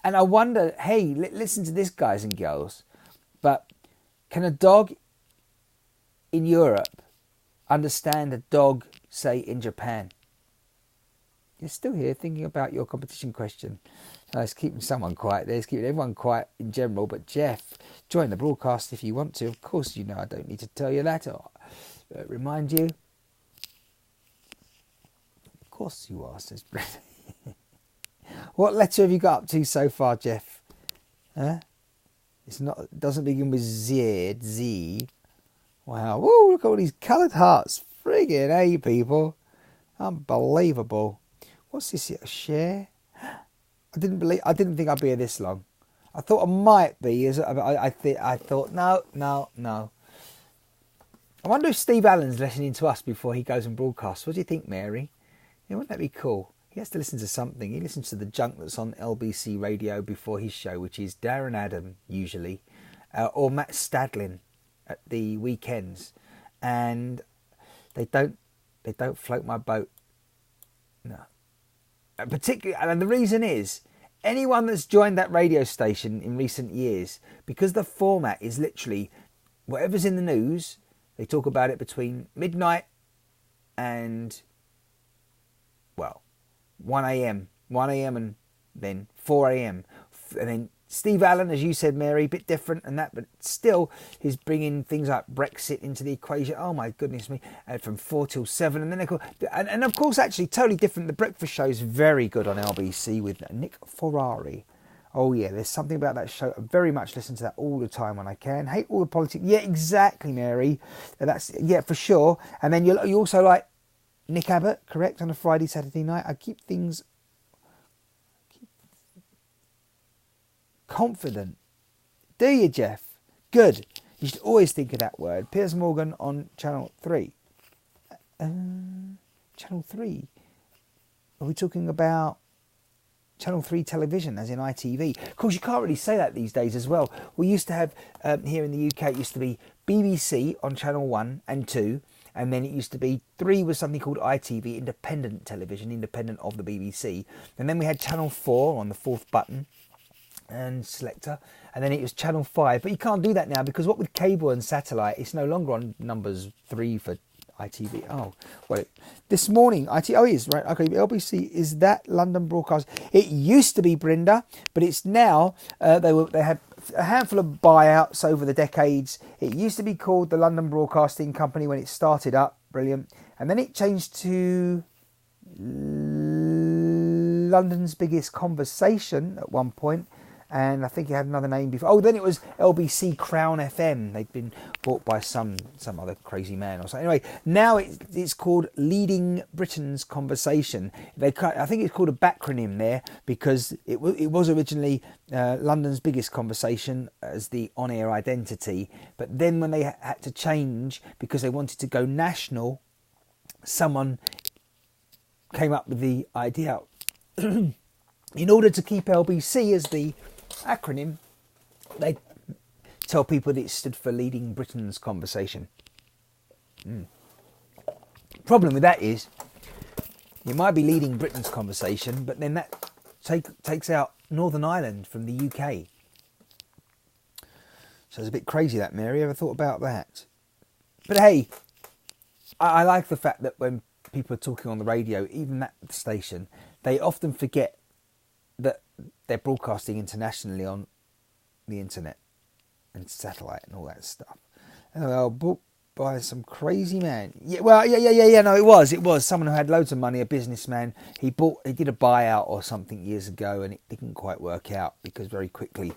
Speaker 1: And I wonder, hey, listen to this, guys and girls, but can a dog in Europe understand a dog, say, in Japan? You're still here thinking about your competition question. It's keeping someone quiet there. It's keeping everyone quiet in general. But Jeff, join the broadcast if you want to. Of course, you know I don't need to tell you that or remind you. Of course you are, says Brett. What letter have you got up to so far, Jeff? Huh? It doesn't begin with Z. Z. Wow. Woo, look at all these coloured hearts. Friggin' A, people. Unbelievable. What's this here? A share? I didn't think I'd be here this long. I thought I might be. I thought, no. I wonder if Steve Allen's listening to us before he goes and broadcasts. What do you think, Mary? Yeah, wouldn't that be cool? He has to listen to something. He listens to the junk that's on LBC radio before his show, which is Darren Adam, usually, or Matt Stadlin at the weekends. And they don't float my boat. No. Particularly, and the reason is, anyone that's joined that radio station in recent years, because the format is literally whatever's in the news, they talk about it between midnight and, well, 1 a.m. and then 4 a.m. And then Steve Allen, as you said, Mary, a bit different and that, but still he's bringing things like Brexit into the equation. Oh my goodness me. From 4 till 7. And then of course, actually totally different. The breakfast show is very good on LBC with Nick Ferrari. Oh yeah, there's something about that show. I very much listen to that all the time when I can. Hate all the politics. Yeah, exactly, Mary. That's yeah for sure. And then you also like Nick Abbott, correct? On a Friday, Saturday night. I keep things confident. Do you, Jeff? Good. You should always think of that word. Piers Morgan on Channel 3. Channel 3? Are we talking about Channel 3 television, as in ITV? Of course, you can't really say that these days as well. We used to have, here in the UK, it used to be BBC on Channel 1 and 2, and then it used to be 3 was something called ITV, independent television, independent of the BBC. And then we had Channel 4 on the fourth button and selector, and then it was Channel 5. But you can't do that now, because what with cable and satellite, it's no longer on numbers 3 for ITV. Oh, well, this morning, oh, it is, right, okay, LBC, is that London Broadcast? It used to be Brenda, but it's now, they had a handful of buyouts over the decades. It used to be called the London Broadcasting Company when it started up, brilliant, and then it changed to London's Biggest Conversation at one point, and I think it had another name before. Oh, then it was LBC Crown FM. They'd been bought by some other crazy man or something. Anyway, now it's called Leading Britain's Conversation. I think it's called a backronym there, because it was originally London's Biggest Conversation as the on-air identity. But then when they had to change because they wanted to go national, someone came up with the idea, in order to keep LBC as the acronym, they tell people that it stood for Leading Britain's Conversation. Problem with that is, you might be leading Britain's conversation, but then that takes out Northern Ireland from the UK. So it's a bit crazy, that, Mary. Ever thought about that? But hey, I like the fact that when people are talking on the radio, even that station, they often forget that they're broadcasting internationally on the internet and satellite and all that stuff. Anyway, booked by some crazy man. Yeah, well, yeah. No, it was someone who had loads of money, a businessman. He did a buyout or something years ago, and it didn't quite work out because very quickly,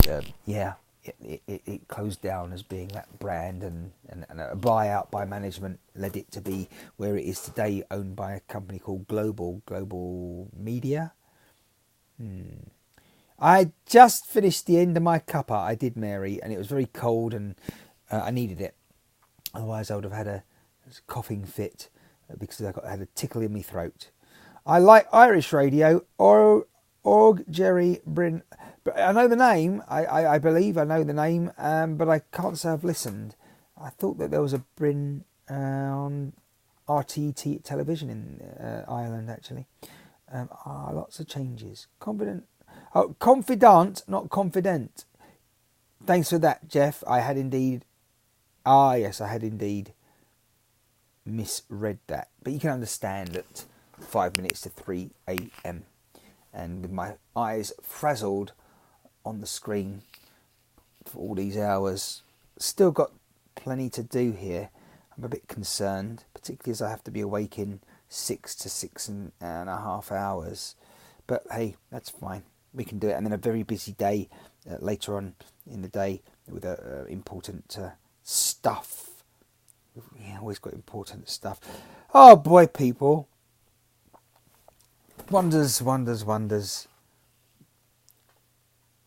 Speaker 1: it closed down as being that brand, and a buyout by management led it to be where it is today, owned by a company called Global Media. I just finished the end of my cuppa. I did, Mary, and it was very cold, and I needed it. Otherwise, I would have had a coughing fit because I had a tickle in my throat. I like Irish radio. Org Jerry Bryn. I know the name. I believe I know the name, but I can't say I've listened. I thought that there was a Bryn on RTÉ television in Ireland, actually. Lots of changes. Confident, not confident. Thanks for that, Jeff. I had indeed misread that. But you can understand that 5 minutes to 3 a.m. and with my eyes frazzled on the screen for all these hours, still got plenty to do here. I'm a bit concerned, particularly as I have to be awake in 6 to 6.5 hours. But hey, that's fine. We can do it. And then a very busy day later on in the day with important stuff. Yeah, always got important stuff. Oh boy, people. Wonders.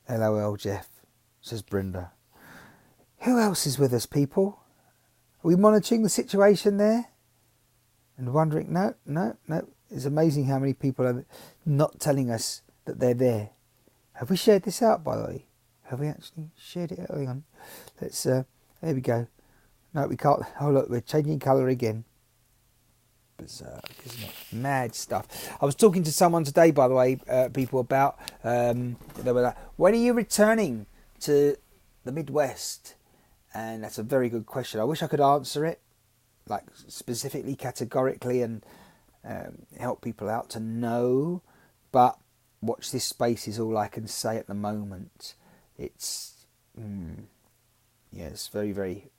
Speaker 1: LOL, Jeff, says Brenda. Who else is with us, people? Are we monitoring the situation there? And wondering, no. It's amazing how many people are not telling us that they're there. Have we shared this out, by the way? Have we actually shared it out? Hang on. Let's, there we go. No, we can't. Oh, look, we're changing colour again. Bizarre, isn't it? Mad stuff. I was talking to someone today, by the way, people, about, they were like, when are you returning to the Midwest? And that's a very good question. I wish I could answer it, like specifically, categorically, and help people out to know. But watch this space is all I can say at the moment. It's, it's very, very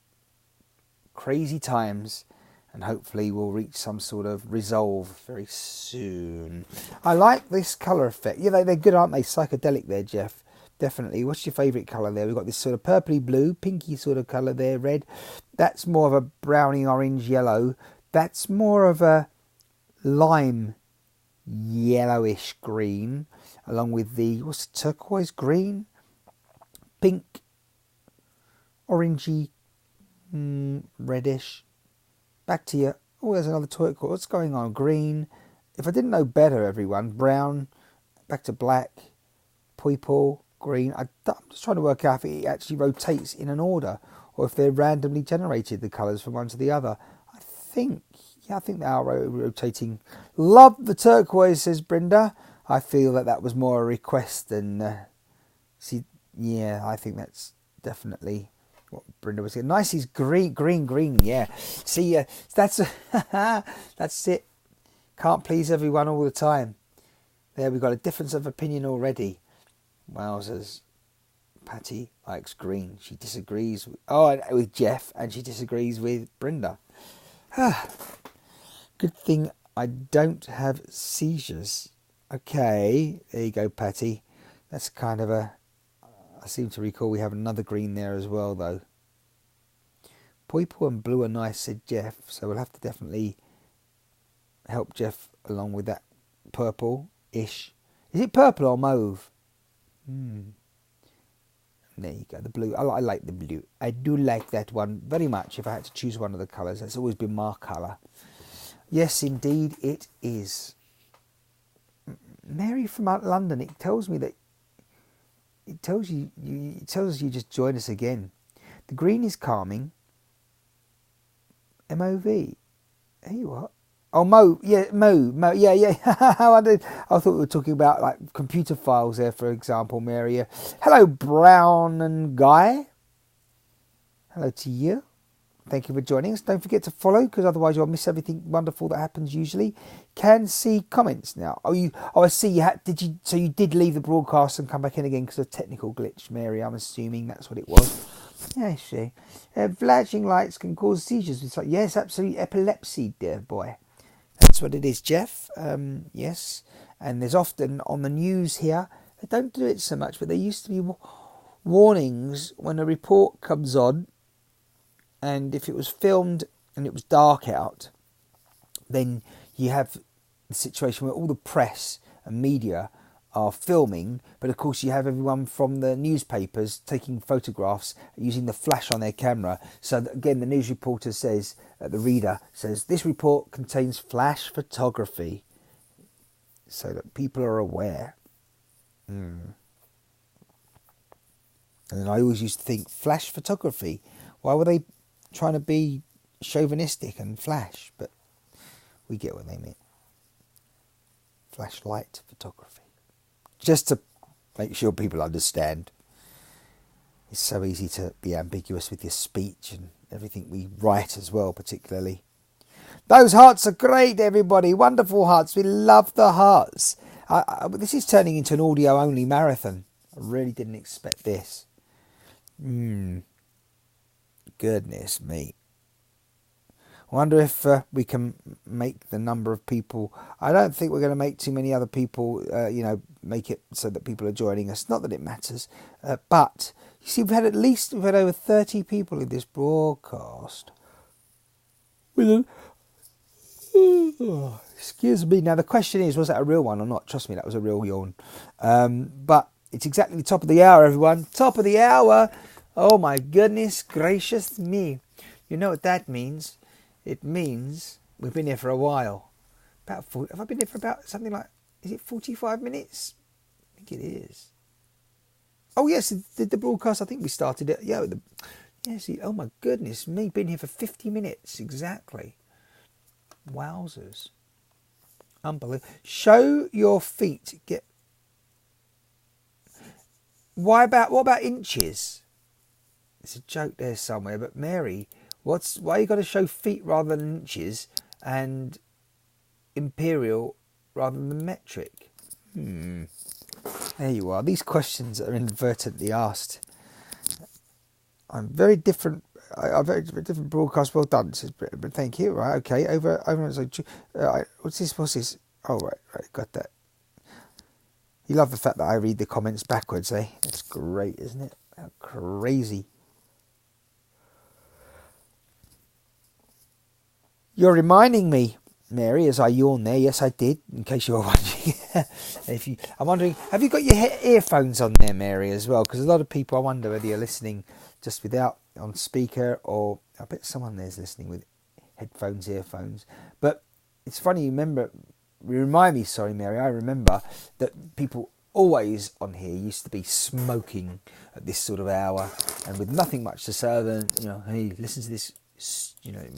Speaker 1: crazy times. and hopefully we'll reach some sort of resolve very soon. I like this colour effect. Yeah, they're good, aren't they? Psychedelic there, Jeff. Definitely. What's your favourite colour there? We've got this sort of purpley blue, pinky sort of colour there, red. That's more of a browny orange yellow. That's more of a lime yellowish green, along with the, what's the turquoise green? Pink, orangey, reddish. Back to you. Oh, there's another turquoise. What's going on? Green. If I didn't know better, everyone. Brown. Back to black. Purple. Green. I'm just trying to work out if it actually rotates in an order, or if they're randomly generated, the colours from one to the other. I think they are rotating. Love the turquoise, says Brenda. I feel that was more a request than... I think that's definitely what Brenda was saying. Nice is green, yeah. See, that's it. Can't please everyone all the time. There, we've got a difference of opinion already. Wowzers. Patty likes green. She disagrees with Jeff, and she disagrees with Brenda. Good thing I don't have seizures. Okay, there you go, Patty. That's kind of a... I seem to recall we have another green there as well, though. Purple and blue are nice, said Jeff, so we'll have to definitely help Jeff along with that purple-ish. Is it purple or mauve? There you go, the blue. I like the blue. I do like that one very much. If I had to choose one of the colours, that's always been my colour. Yes, indeed, it is. Mary from out London. It tells me that. It tells you. It tells us you just joined us again. The green is calming. MOV. Hey, what? Oh, Mo, yeah. I thought we were talking about like computer files there, for example, Mary. Hello, Brown and Guy. Hello to you. Thank you for joining us. Don't forget to follow, because otherwise you'll miss everything wonderful that happens usually. Can see comments now. I see you had. So you did leave the broadcast and come back in again because of a technical glitch, Mary. I'm assuming that's what it was. Yeah, I see. Flashing lights can cause seizures. It's like, yes, absolutely, epilepsy, dear boy. That's what it is, Jeff. Yes. And there's often on the news here, they don't do it so much, but there used to be warnings when a report comes on, and if it was filmed and it was dark out, then you have the situation where all the press and media are filming, but of course you have everyone from the newspapers taking photographs using the flash on their camera. So that, again, the news reporter says, the reader says, this report contains flash photography, so that people are aware. And I always used to think, flash photography, why were they trying to be chauvinistic and flash? But we get what they mean. Flashlight photography. Just to make sure people understand. It's so easy to be ambiguous with your speech and everything we write as well, particularly. Those hearts are great, everybody. Wonderful hearts. We love the hearts. This is turning into an audio-only marathon. I really didn't expect this. Goodness me. I wonder if we can make the number of people... I don't think we're going to make too many other people, make it so that people are joining us. Not that it matters. But, you see, we've had over 30 people in this broadcast. Excuse me. Now, the question is, was that a real one or not? Trust me, that was a real yawn. But it's exactly the top of the hour, everyone. Top of the hour. Oh, my goodness gracious me. You know what that means? It means we've been here for a while. Have I been here for about something like, is it 45 minutes? I think it is. Oh, yes, the broadcast, I think we started it. Oh, my goodness me, been here for 50 minutes, exactly. Wowzers. Unbelievable. Show your feet. What about inches? It's a joke there somewhere, but Mary... Why you got to show feet rather than inches and imperial rather than metric? There you are. These questions are inadvertently asked. I'm very different I've heard a different broadcast. Well done. Says Britain, but thank you. Right, okay. Over. So, what's this? What's this? Oh, right. Got that. You love the fact that I read the comments backwards, eh? That's great, isn't it? How crazy. You're reminding me, Mary, as I yawn there. Yes, I did. In case you were wondering, I'm wondering, have you got your earphones on there, Mary, as well? Because a lot of people, I wonder whether you're listening just without on speaker, or I bet someone there's listening with headphones, earphones. But it's funny. Remind me, sorry, Mary. I remember that people always on here used to be smoking at this sort of hour, and with nothing much to say other than, hey, listen to this,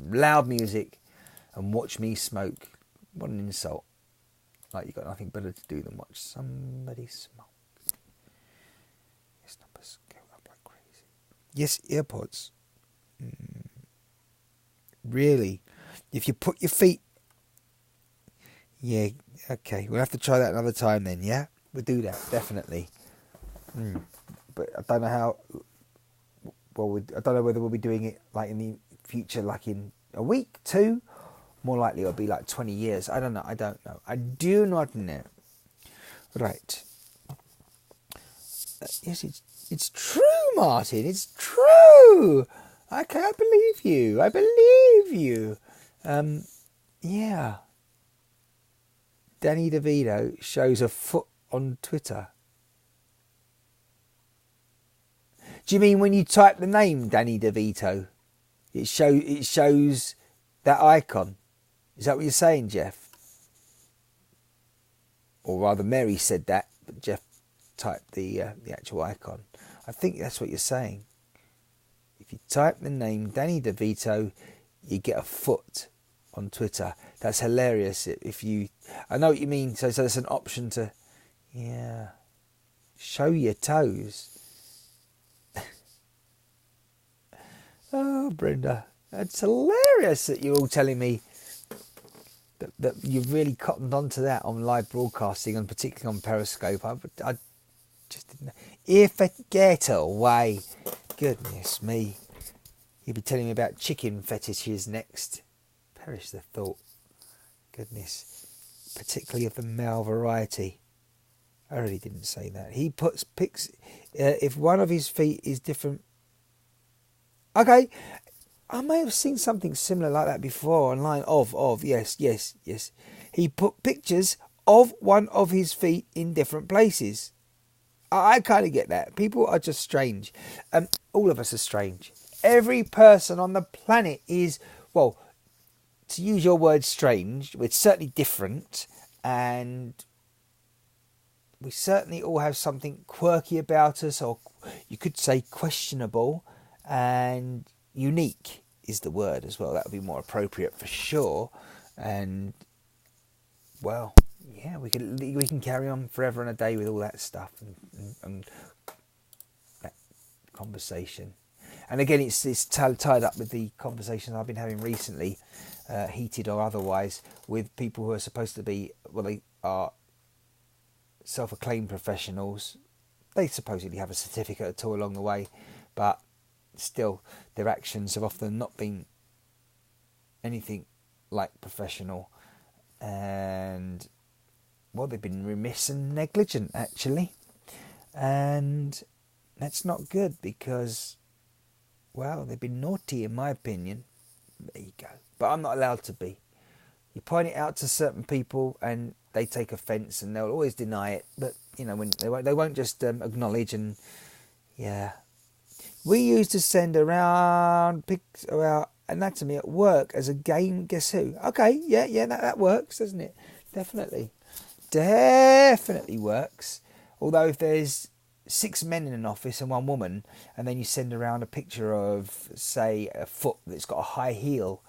Speaker 1: loud music. And watch me smoke. What an insult. Like you've got nothing better to do than watch somebody smoke. His numbers go up like crazy. Yes, earpods. Really? If you put your feet... Yeah, okay. We'll have to try that another time then, yeah? We'll do that, definitely. But I don't know how... Well, I don't know whether we'll be doing it like in the future, like in a week, 2... More likely it'll be like 20 years. I don't know. I do not know. Right. Yes, it's true, Martin. It's true. Okay, I believe you. Yeah. Danny DeVito shows a foot on Twitter. Do you mean when you type the name Danny DeVito, it shows that icon? Is that what you're saying, Jeff? Or rather, Mary said that, but Jeff typed the actual icon. I think that's what you're saying. If you type the name Danny DeVito, you get a foot on Twitter. That's hilarious. I know what you mean. So there's an option to, show your toes. Oh, Brenda, it's hilarious that you're all telling me that you've really cottoned onto that on live broadcasting, and particularly on Periscope. I just didn't. Get away. Goodness me. You'll be telling me about chicken fetishes next. Perish the thought. Goodness. Particularly of the male variety. I really didn't say that. He puts pics. If one of his feet is different. Okay. I may have seen something similar like that before online. Yes. He put pictures of one of his feet in different places. I kind of get that. People are just strange. All of us are strange. Every person on the planet is, well, to use your word, strange. We're certainly different, and we certainly all have something quirky about us, or you could say questionable, and unique is the word as well. That would be more appropriate for sure. And well, yeah, we can carry on forever and a day with all that stuff and that conversation. And again, it's tied up with the conversations I've been having recently, heated or otherwise, with people who are supposed to be, well, they are self-acclaimed professionals. They supposedly have a certificate at all along the way, but still, their actions have often not been anything like professional, and well, they've been remiss and negligent actually, and that's not good because, well, they've been naughty in my opinion. There you go. But I'm not allowed to be. You point it out to certain people and they take offence and they'll always deny it, but when they won't just acknowledge. And yeah, we used to send around pics of our anatomy at work as a game. Guess who? Okay, yeah, that works, doesn't it? Definitely works. Although if there's 6 men in an office and 1 woman, and then you send around a picture of, say, a foot that's got a high heel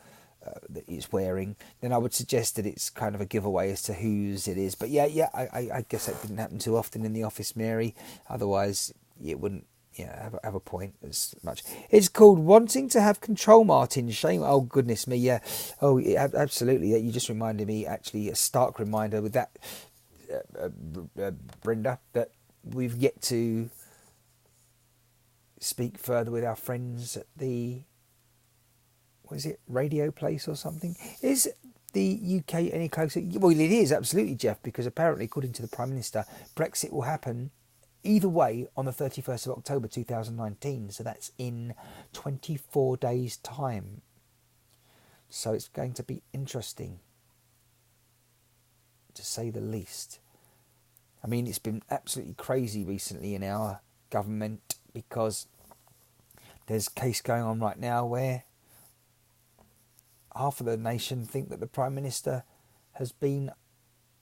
Speaker 1: that it's wearing, then I would suggest that it's kind of a giveaway as to whose it is. But yeah, I guess that didn't happen too often in the office, Mary. Otherwise, it wouldn't have a point as much. It's called wanting to have control, Martin. Shame. Oh, goodness me, yeah. Oh, yeah, absolutely. You just reminded me, actually, a stark reminder with that, Brenda, that we've yet to speak further with our friends at the was it Radio Place or something? Is the UK any closer? Well, it is, absolutely, Jeff, because apparently, according to the Prime Minister, Brexit will happen either way on the 31st of October 2019. So that's in 24 days' time. So it's going to be interesting, to say the least. I mean, it's been absolutely crazy recently in our government, because there's a case going on right now where half of the nation think that the Prime Minister has been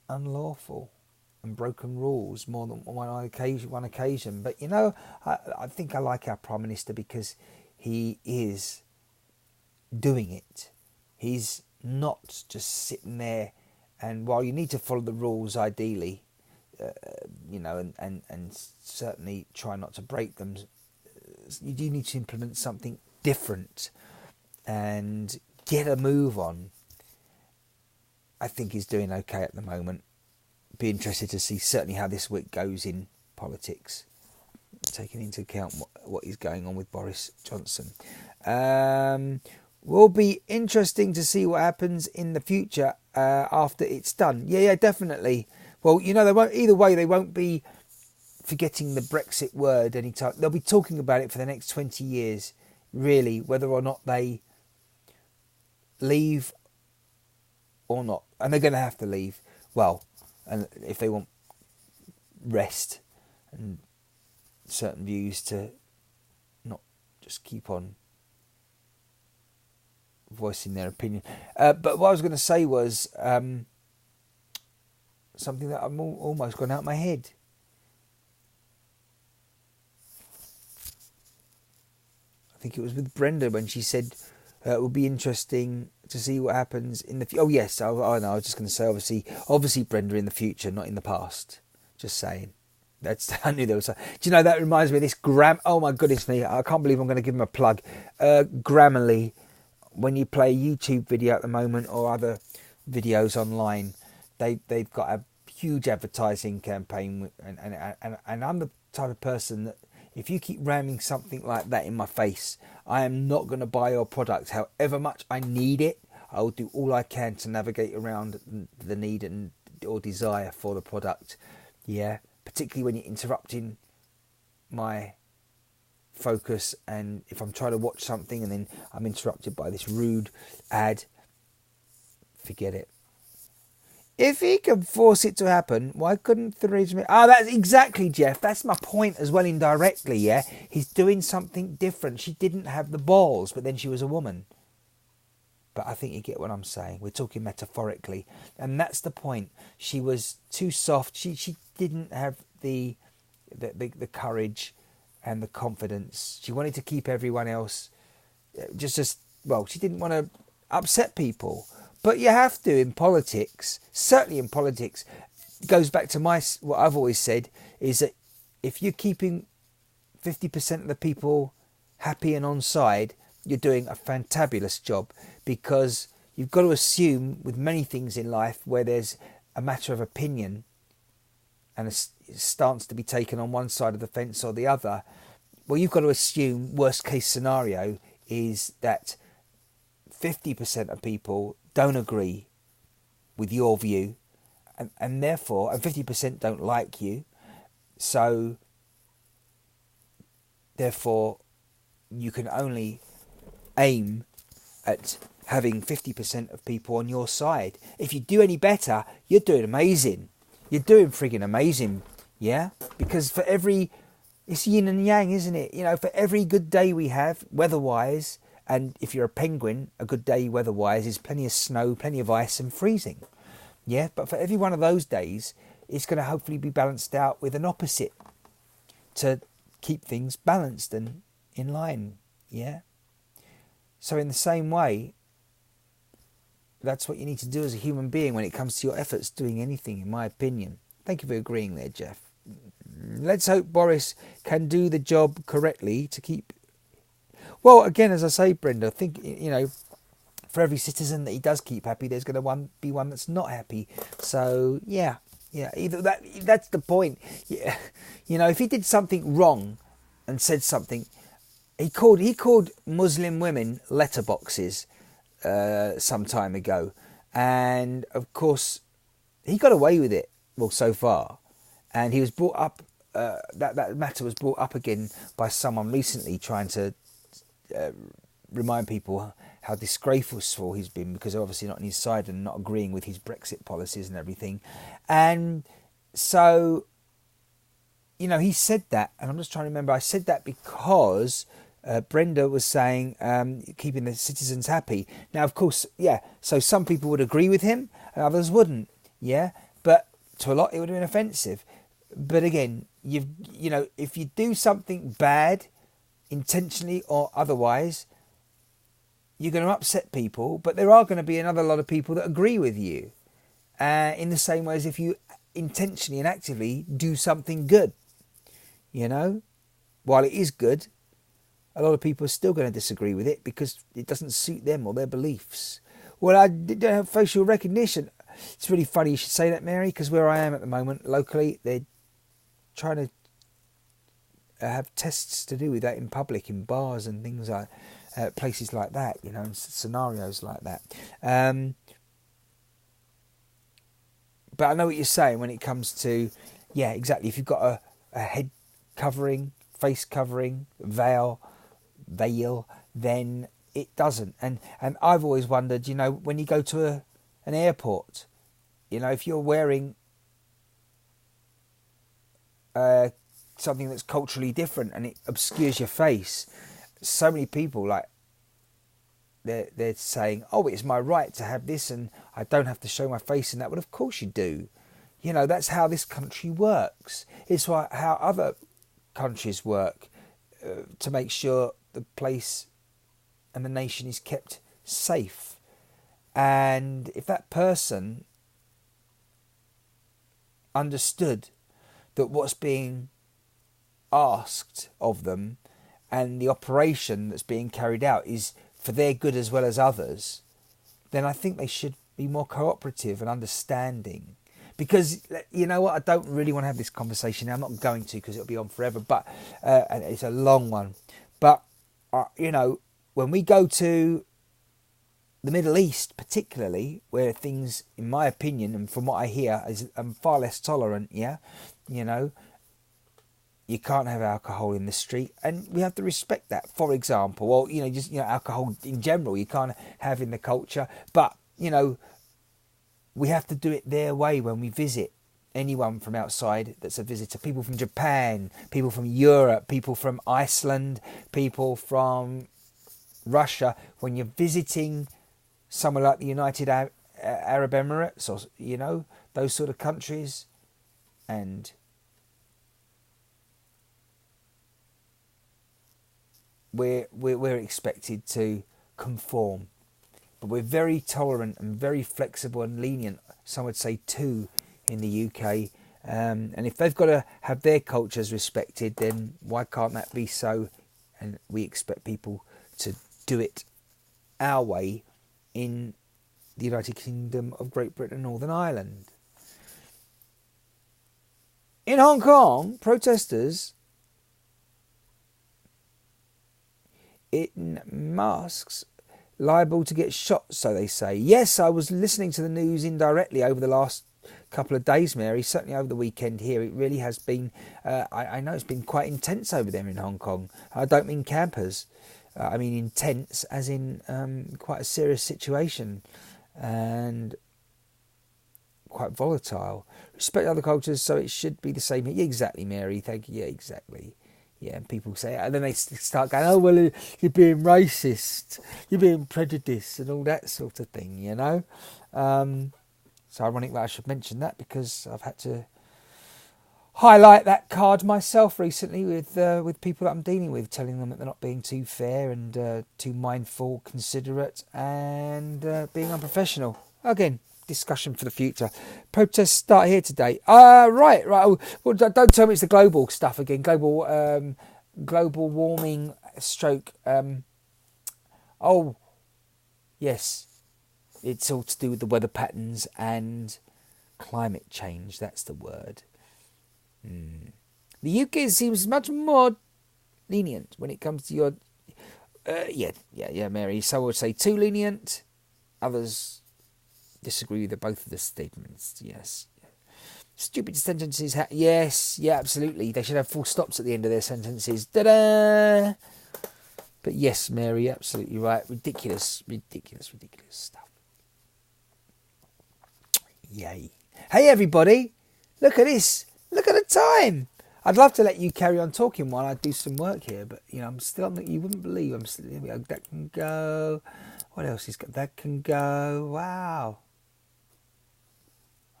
Speaker 1: unlawful and broken rules more than one occasion. But, you know, I think I like our Prime Minister because he is doing it. He's not just sitting there, and while you need to follow the rules ideally, and certainly try not to break them, you do need to implement something different and get a move on. I think he's doing okay at the moment. Be interested to see certainly how this week goes in politics, taking into account what is going on with Boris Johnson. Will be interesting to see what happens in the future after it's done. Yeah, definitely. Well, you know, they won't, either way, they won't be forgetting the Brexit word anytime. They'll be talking about it for the next 20 years, really, whether or not they leave or not. And they're going to have to leave. Well, and if they want rest and certain views to not just keep on voicing their opinion. But what I was going to say was something that I've almost gone out of my head. I think it was with Brenda when she said it would be interesting to see what happens in the future. Oh yes, I know. I was just going to say obviously Brenda in the future, not in the past. Just saying. I knew there was. Do you know, that reminds me of this Oh my goodness me! I can't believe I'm going to give him a plug. Grammarly. When you play a YouTube video at the moment or other videos online, they've got a huge advertising campaign, and I'm the type of person that if you keep ramming something like that in my face, I am not going to buy your product. However much I need it, I will do all I can to navigate around the need or desire for the product. Yeah, particularly when you're interrupting my focus, and if I'm trying to watch something and then I'm interrupted by this rude ad, forget it. If he can force it to happen, why couldn't Theresa May? That's exactly, Jeff. That's my point as well, indirectly, yeah? He's doing something different. She didn't have the balls, but then she was a woman. But I think you get what I'm saying. We're talking metaphorically. And that's the point. She was too soft. She didn't have the courage and the confidence. She wanted to keep everyone else she didn't want to upset people. But you have to in politics, certainly in politics. It goes back to what I've always said, is that if you're keeping 50% of the people happy and on side, you're doing a fantabulous job, because you've got to assume with many things in life where there's a matter of opinion and a stance to be taken on one side of the fence or the other, well, you've got to assume worst case scenario is that 50% of people don't agree with your view, and therefore, and 50% don't like you, so therefore you can only aim at having 50% of people on your side. If you do any better, you're doing amazing. You're doing friggin' amazing, yeah? Because for it's yin and yang, isn't it? You know, for every good day we have, weather-wise, and if you're a penguin, a good day weather-wise is plenty of snow, plenty of ice and freezing. Yeah, but for every one of those days, it's going to hopefully be balanced out with an opposite to keep things balanced and in line. Yeah. So in the same way, that's what you need to do as a human being when it comes to your efforts doing anything, in my opinion. Thank you for agreeing there, Jeff. Let's hope Boris can do the job correctly to keep... Well, again, as I say, Brenda, I think, you know, for every citizen that he does keep happy, there's going to be one that's not happy. So, yeah, either that's the point. Yeah. You know, if he did something wrong and said something, he called Muslim women letterboxes. some time ago, and of course he got away with it. Well, so far, and he was brought up. That matter was brought up again by someone recently, trying to remind people how disgraceful he's been, because they're obviously not on his side and not agreeing with his Brexit policies and everything. And so, he said that, and I'm just trying to remember. I said that because Brenda was saying keeping the citizens happy. Now, of course, so some people would agree with him and others wouldn't, but to a lot it would have been offensive. But again, if you do something bad, intentionally or otherwise, you're going to upset people, but there are going to be another lot of people that agree with you. In the same way as if you intentionally and actively do something good, while it is good, a lot of people are still going to disagree with it because it doesn't suit them or their beliefs. Well, I don't have facial recognition. It's really funny you should say that, Mary, because where I am at the moment, locally, they're trying to have tests to do with that in public, in bars and things like places like that, and scenarios like that. But I know what you're saying when it comes to, exactly. If you've got a head covering, face covering, veil, then it doesn't. And I've always wondered, when you go to an airport, if you're wearing something that's culturally different and it obscures your face, so many people, like, they're saying, oh, it's my right to have this and I don't have to show my face in that. Well, of course you do. That's how this country works. It's how other countries work, to make sure the place and the nation is kept safe. And if that person understood that what's being asked of them and the operation that's being carried out is for their good as well as others, then I think they should be more cooperative and understanding. Because, you know what, I don't really want to have this conversation now. I'm not going to, because it'll be on forever, but and it's a long one. But, when we go to the Middle East, particularly, where things, in my opinion, and from what I hear, is far less tolerant, you can't have alcohol in the street, and we have to respect that. For example, well, alcohol in general you can't have in the culture, but we have to do it their way when we visit anyone from outside that's a visitor. People from Japan, people from Europe, people from Iceland, people from Russia. When you're visiting somewhere like the United Arab Emirates, or those sort of countries, and we're expected to conform, but we're very tolerant and very flexible and lenient. Some would say too in the UK, and if they've got to have their cultures respected, then why can't that be so? And we expect people to do it our way in the United Kingdom of Great Britain and Northern Ireland. In Hong Kong, protesters in masks liable to get shot, so they say. Yes, I was listening to the news indirectly over the last couple of days, Mary, certainly over the weekend here. It really has been, I know it's been quite intense over there in Hong Kong. I don't mean campers, I mean intense, as in quite a serious situation and quite volatile. Respect other cultures, so it should be the same. Yeah, exactly, Mary, thank you. Yeah, exactly. Yeah, and people say, and then they start going, oh, well, you're being racist, you're being prejudiced, and all that sort of thing, It's ironic that I should mention that, because I've had to highlight that card myself recently with people that I'm dealing with, telling them that they're not being too fair and too mindful, considerate, and being unprofessional. Again, discussion for the future. Protests start here today. Right. Well, don't tell me it's the global stuff again. Global warming stroke. Yes, it's all to do with the weather patterns and climate change. That's the word. The UK seems much more lenient when it comes to your. Mary. Some would say too lenient. Others disagree with both of the statements. Yes. Stupid sentences. Yes, yeah, absolutely. They should have full stops at the end of their sentences. Da-da! But yes, Mary, absolutely right. Ridiculous stuff. Yay. Hey, everybody. Look at this. Look at the time. I'd love to let you carry on talking while I do some work here, but, I'm still, you wouldn't believe I'm still, that can go. What else is got? That can go. Wow.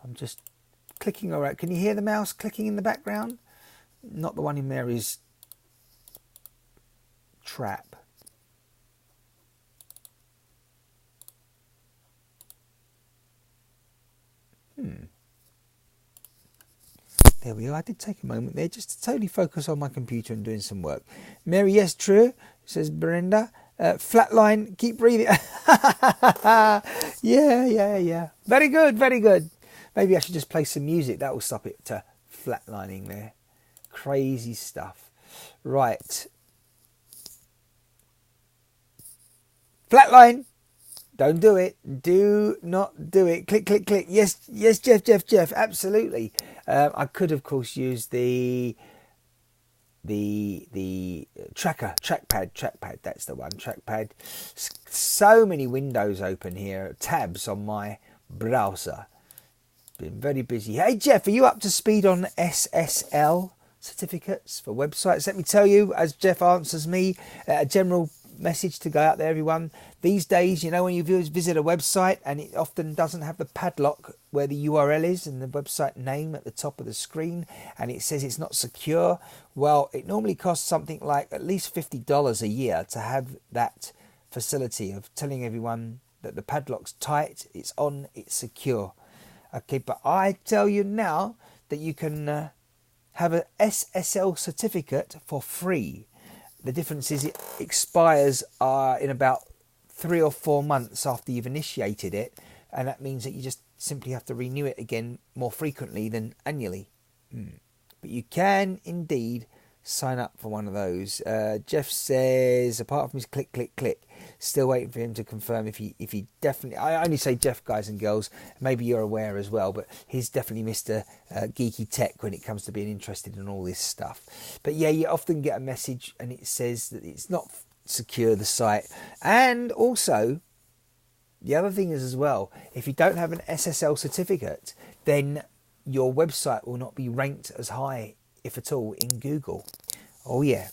Speaker 1: I'm just clicking around. Can you hear the mouse clicking in the background? Not the one in Mary's trap. There we are. I did take a moment there just to totally focus on my computer and doing some work. Mary, yes, true, says Brenda. Flatline, keep breathing. Yeah. Very good. Maybe I should just play some music. That will stop it to flatlining there. Crazy stuff. Right. Flatline. Don't do it. Do not do it. Click. Yes, Jeff. Absolutely. I could, of course, use the trackpad. That's the one. Trackpad. So many windows open here. Tabs on my browser. Been very busy. Hey, Jeff, are you up to speed on SSL certificates for websites? Let me tell you, as Jeff answers me, a general message to go out there, everyone. These days, when you visit a website and it often doesn't have the padlock where the URL is and the website name at the top of the screen, and it says it's not secure, well, it normally costs something like at least $50 a year to have that facility of telling everyone that the padlock's tight, it's on, it's secure. Okay, but I tell you now that you can have an SSL certificate for free. The difference is it expires in about 3 or 4 months after you've initiated it, and that means that you just simply have to renew it again more frequently than annually. But you can indeed sign up for one of those. Jeff says, apart from his click, still waiting for him to confirm if he definitely. I only say Jeff, guys and girls. Maybe you're aware as well, but he's definitely Mr. Geeky Tech when it comes to being interested in all this stuff. But yeah, you often get a message and it says that it's not secure, the site. And also, the other thing is as well, if you don't have an SSL certificate, then your website will not be ranked as high, if at all, in Google. Oh yeah,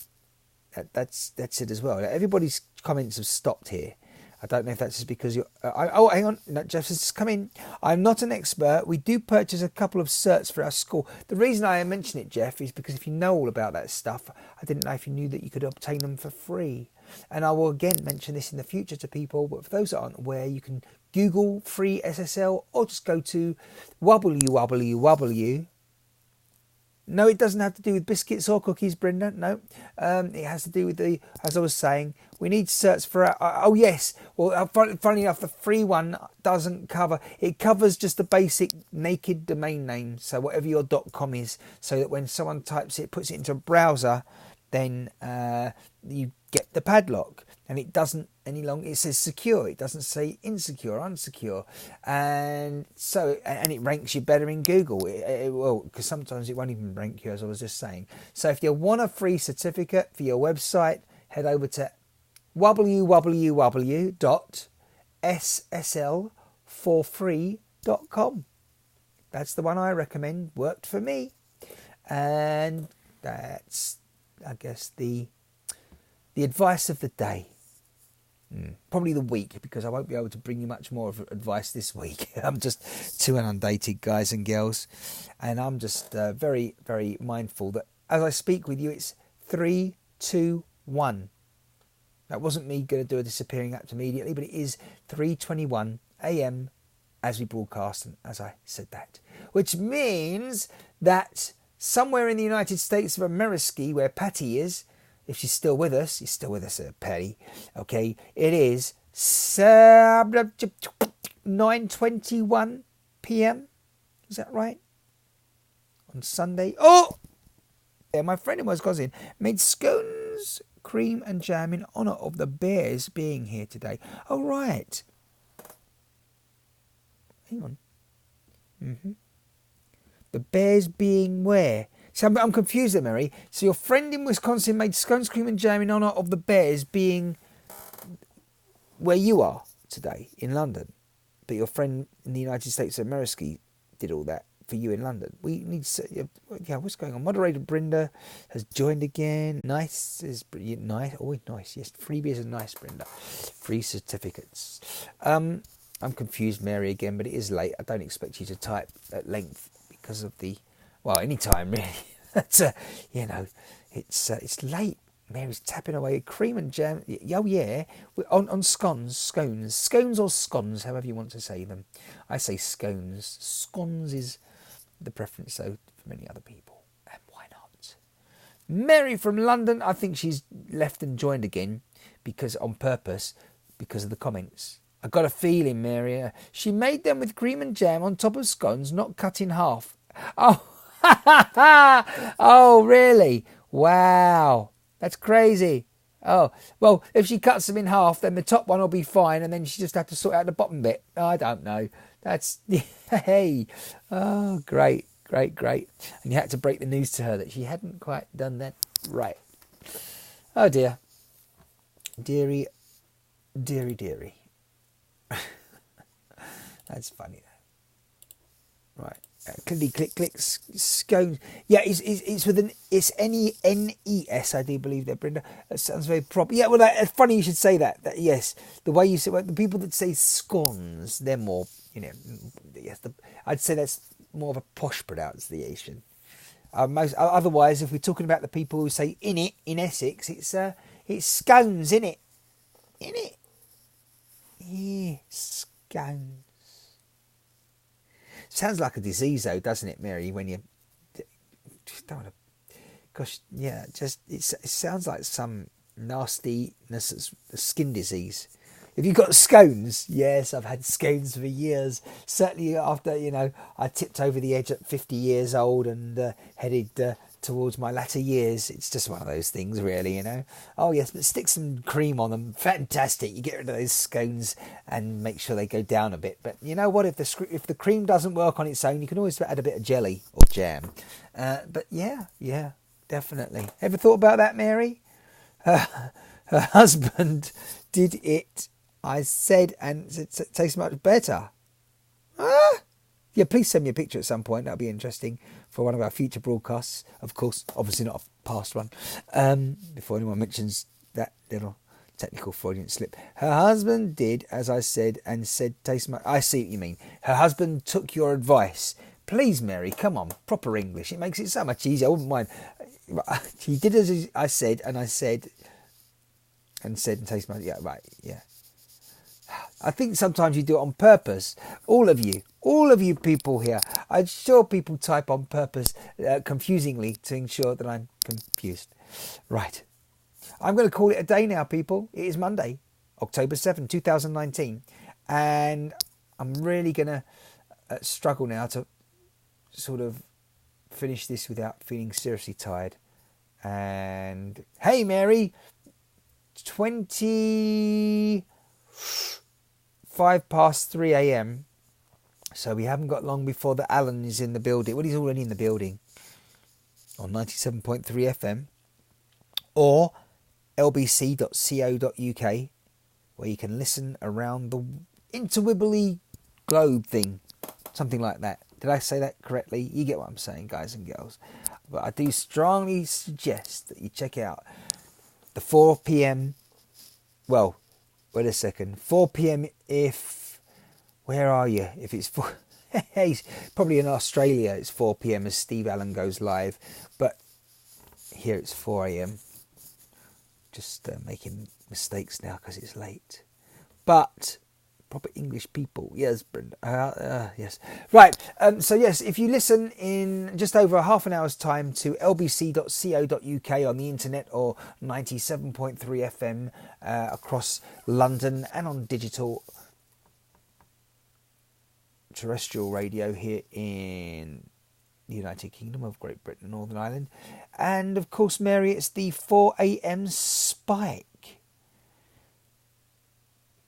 Speaker 1: that's it as well. Everybody's comments have stopped here. I don't know if that's just because you're... hang on. No, Jeff says, just come in. I'm not an expert. We do purchase a couple of certs for our school. The reason I mention it, Jeff, is because if you know all about that stuff, I didn't know if you knew that you could obtain them for free. And I will again mention this in the future to people, but for those that aren't aware, you can Google free SSL or just go to www. No, it doesn't have to do with biscuits or cookies, Brenda. No, it has to do with as I was saying, we need certs for oh yes. Well, funnily enough, the free one doesn't cover. It covers just the basic naked domain name. So whatever your .com is, so that when someone types it, puts it into a browser, then you get the padlock. And it doesn't any longer, it says secure, it doesn't say insecure, unsecure. And so, and it ranks you better in Google. Well, because sometimes it won't even rank you, as I was just saying. So if you want a free certificate for your website, head over to www.ssl4free.com. That's the one I recommend, worked for me. And that's, I guess, the advice of the day. Probably the week, because I won't be able to bring you much more of advice this week. I'm just too inundated, guys and girls, and I'm just very, very mindful that as I speak with you, it's 3, 2, 1. That wasn't me going to do a disappearing act immediately, but it is 3:21 a.m. as we broadcast, and as I said that, which means that somewhere in the United States of America, where Patty is, if she's still with us, you're still with us, Patty. Okay, it is 9:21 p.m. Is that right? On Sunday. Oh, yeah, my friend who was cousin made scones, cream and jam in honour of the Bears being here today. Oh, right. Hang on. The Bears being where? So I'm confused there, Mary. So your friend in Wisconsin made scones, cream and jam in honour of the Bears being where you are today, in London. But your friend in the United States of America did all that for you in London. We need to, yeah, what's going on? Moderator Brenda has joined again. Nice is nice. Always nice. Yes, freebies are nice, Brenda. Free certificates. I'm confused, Mary, again, but it is late. I don't expect you to type at length because of the, well, any time really. But, it's late. Mary's tapping away cream and jam. Oh yeah, on scones or scones, however you want to say them. I say scones. Scones is the preference, so for many other people, and why not? Mary from London. I think she's left and joined again because on purpose, because of the comments. I got a feeling, Mary. She made them with cream and jam on top of scones, not cut in half. Oh, oh really? Wow. That's crazy. Oh, well, if she cuts them in half, then the top one will be fine, and then she just have to sort out the bottom bit. I don't know. That's, hey. Oh, great. And you had to break the news to her that she hadn't quite done that right. Oh, dear. Deary. That's funny. Right. Click, scones. Yeah, it's with an, it's N-E-N-E-S, I do believe that, Brenda. That sounds very proper. Yeah, well, it's funny you should say that. Yes, the way you say, well, the people that say scones, they're more, yes, I'd say that's more of a posh pronunciation. Otherwise, if we're talking about the people who say in Essex, it's scones, innit? Yeah, scones. Sounds like a disease, though, doesn't it, Mary? When you don't want to, gosh, yeah, just it sounds like some nastiness, skin disease. If you've got scones, yes, I've had scones for years. Certainly after I tipped over the edge at 50 years old and headed towards my latter years. It's just one of those things, really, Oh yes, but stick some cream on them. Fantastic. You get rid of those scones and make sure they go down a bit. But you know what? If the cream doesn't work on its own, you can always add a bit of jelly or jam. But yeah, definitely. Ever thought about that, Mary? Her husband did it. I said, and it tastes much better. Yeah, please send me a picture at some point. That'll be interesting for one of our future broadcasts. Of course, obviously not a past one. Before anyone mentions that little technical Freudian slip. Her husband did, as I said, and said, taste much. I see what you mean. Her husband took your advice. Please, Mary, come on, proper English. It makes it so much easier. I wouldn't mind. He did as I said, and taste much. Yeah, right, yeah. I think sometimes you do it on purpose. All of you people here. I'm sure people type on purpose confusingly to ensure that I'm confused. Right. I'm going to call it a day now, people. It is Monday, October 7, 2019. And I'm really going to struggle now to sort of finish this without feeling seriously tired. And hey, Mary, 5 past 3 a.m. So we haven't got long before the Alan is in the building. Well, he's already in the building on 97.3 FM or lbc.co.uk, where you can listen around the interwibbly globe thing, something like that. Did I say that correctly? You get what I'm saying, guys and girls. But I do strongly suggest that you check out the 4 p.m. Well, wait a second. 4 p.m. Where are you? If it's 4... He's probably in Australia. It's 4 p.m. as Steve Allen goes live. But here it's 4 a.m. Just making mistakes now because it's late. But proper English people. Yes, Brenda. Yes. Right. So yes, if you listen in just over half an hour's time to lbc.co.uk on the internet or 97.3 FM across London and on digital terrestrial radio here in the United Kingdom of Great Britain and Northern Ireland. And of course, Mary, it's the 4 a.m. spike.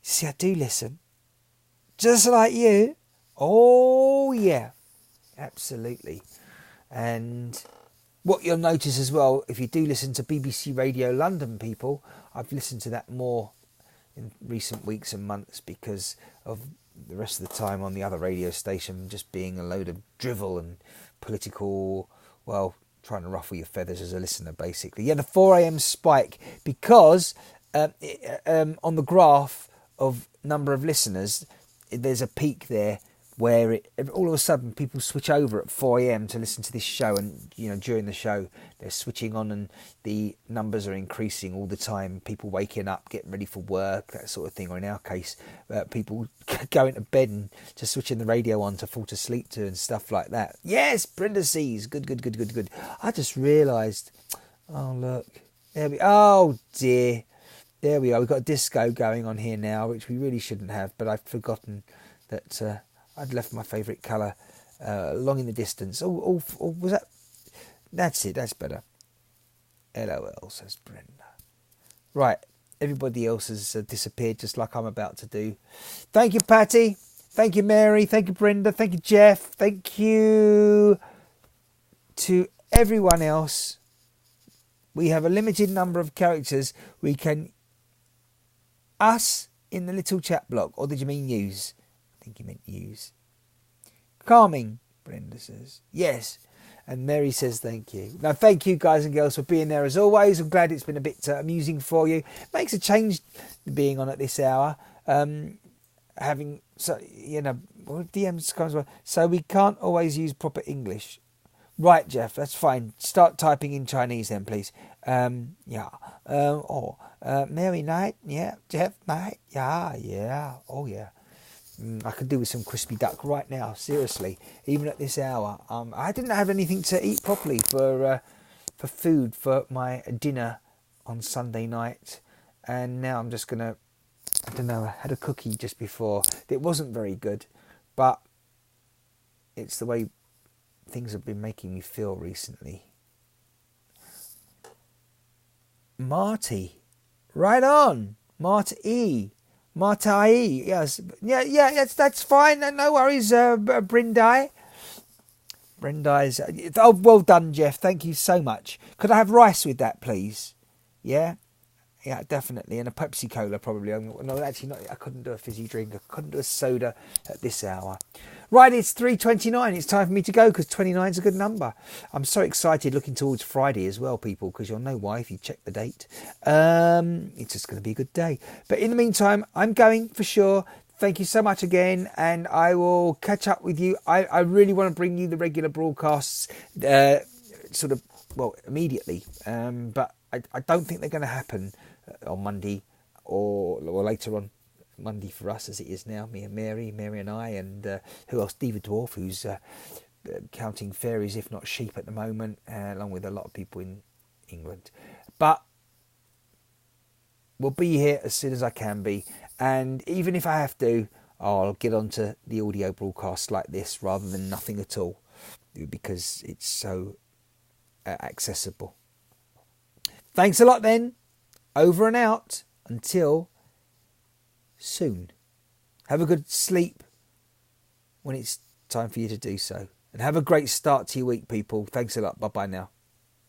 Speaker 1: See, I do listen. Just like you, Oh, yeah, absolutely. And what you'll notice as well, if you do listen to BBC Radio London, people, I've listened to that more in recent weeks and months because of the rest of the time on the other radio station just being a load of drivel and political, well, trying to ruffle your feathers as a listener, basically. Yeah, the 4 a.m. spike, because on the graph of number of listeners, there's a peak there where all of a sudden people switch over at 4 a.m. to listen to this show, and during the show they're switching on and the numbers are increasing all the time. People waking up, getting ready for work, that sort of thing, or in our case, people going to bed and just switching the radio on to fall to sleep to and stuff like that. Yes, Brenda sees. Good. I just realised. Oh look, there we. Oh dear, there we are. We've got a disco going on here now, which we really shouldn't have, but I've forgotten that. I'd left my favourite colour long in the distance. Oh, was that? That's it. That's better. LOL, says Brenda. Right, everybody else has disappeared, just like I'm about to do. Thank you, Patty. Thank you, Mary. Thank you, Brenda. Thank you, Jeff. Thank you to everyone else. We have a limited number of characters. We can us in the little chat block, or did you mean use? I think you meant use. Calming, Brenda says. Yes. And Mary says thank you. Now, thank you, guys and girls, for being there as always. I'm glad it's been a bit amusing for you. Makes a change being on at this hour. Having, so DMs comes well. So we can't always use proper English. Right, Jeff, that's fine. Start typing in Chinese then, please. Mary night, yeah. Jeff night, yeah. Oh, yeah. I could do with some crispy duck right now, seriously, even at this hour. I didn't have anything to eat properly for food for my dinner on Sunday night, and now I'm just going to, I don't know, I had a cookie just before. It wasn't very good, but it's the way things have been making me feel recently. Marty, right on, Marty. Martai, yes, yeah, that's fine. No worries, Brindai. Brindai's. Oh, well done, Jeff. Thank you so much. Could I have rice with that, please? Yeah, definitely, and a Pepsi Cola probably. No, actually, not. I couldn't do a fizzy drink. I couldn't do a soda at this hour. Right, it's 3:29. It's time for me to go because 29 is a good number. I'm so excited looking towards Friday as well, people, because you'll know why if you check the date. It's just going to be a good day. But in the meantime, I'm going for sure. Thank you so much again, and I will catch up with you. I really want to bring you the regular broadcasts immediately. But I don't think they're going to happen on Monday or later on. Monday for us as it is now, me and Mary and I, and who else? Diva Dwarf, who's counting fairies if not sheep at the moment, along with a lot of people in England. But we'll be here as soon as I can be, and even if I have to, I'll get onto the audio broadcast like this rather than nothing at all, because it's so accessible. Thanks a lot then. Over and out. Until soon. Have a good sleep when it's time for you to do so. And have a great start to your week, people. Thanks a lot. Bye-bye now.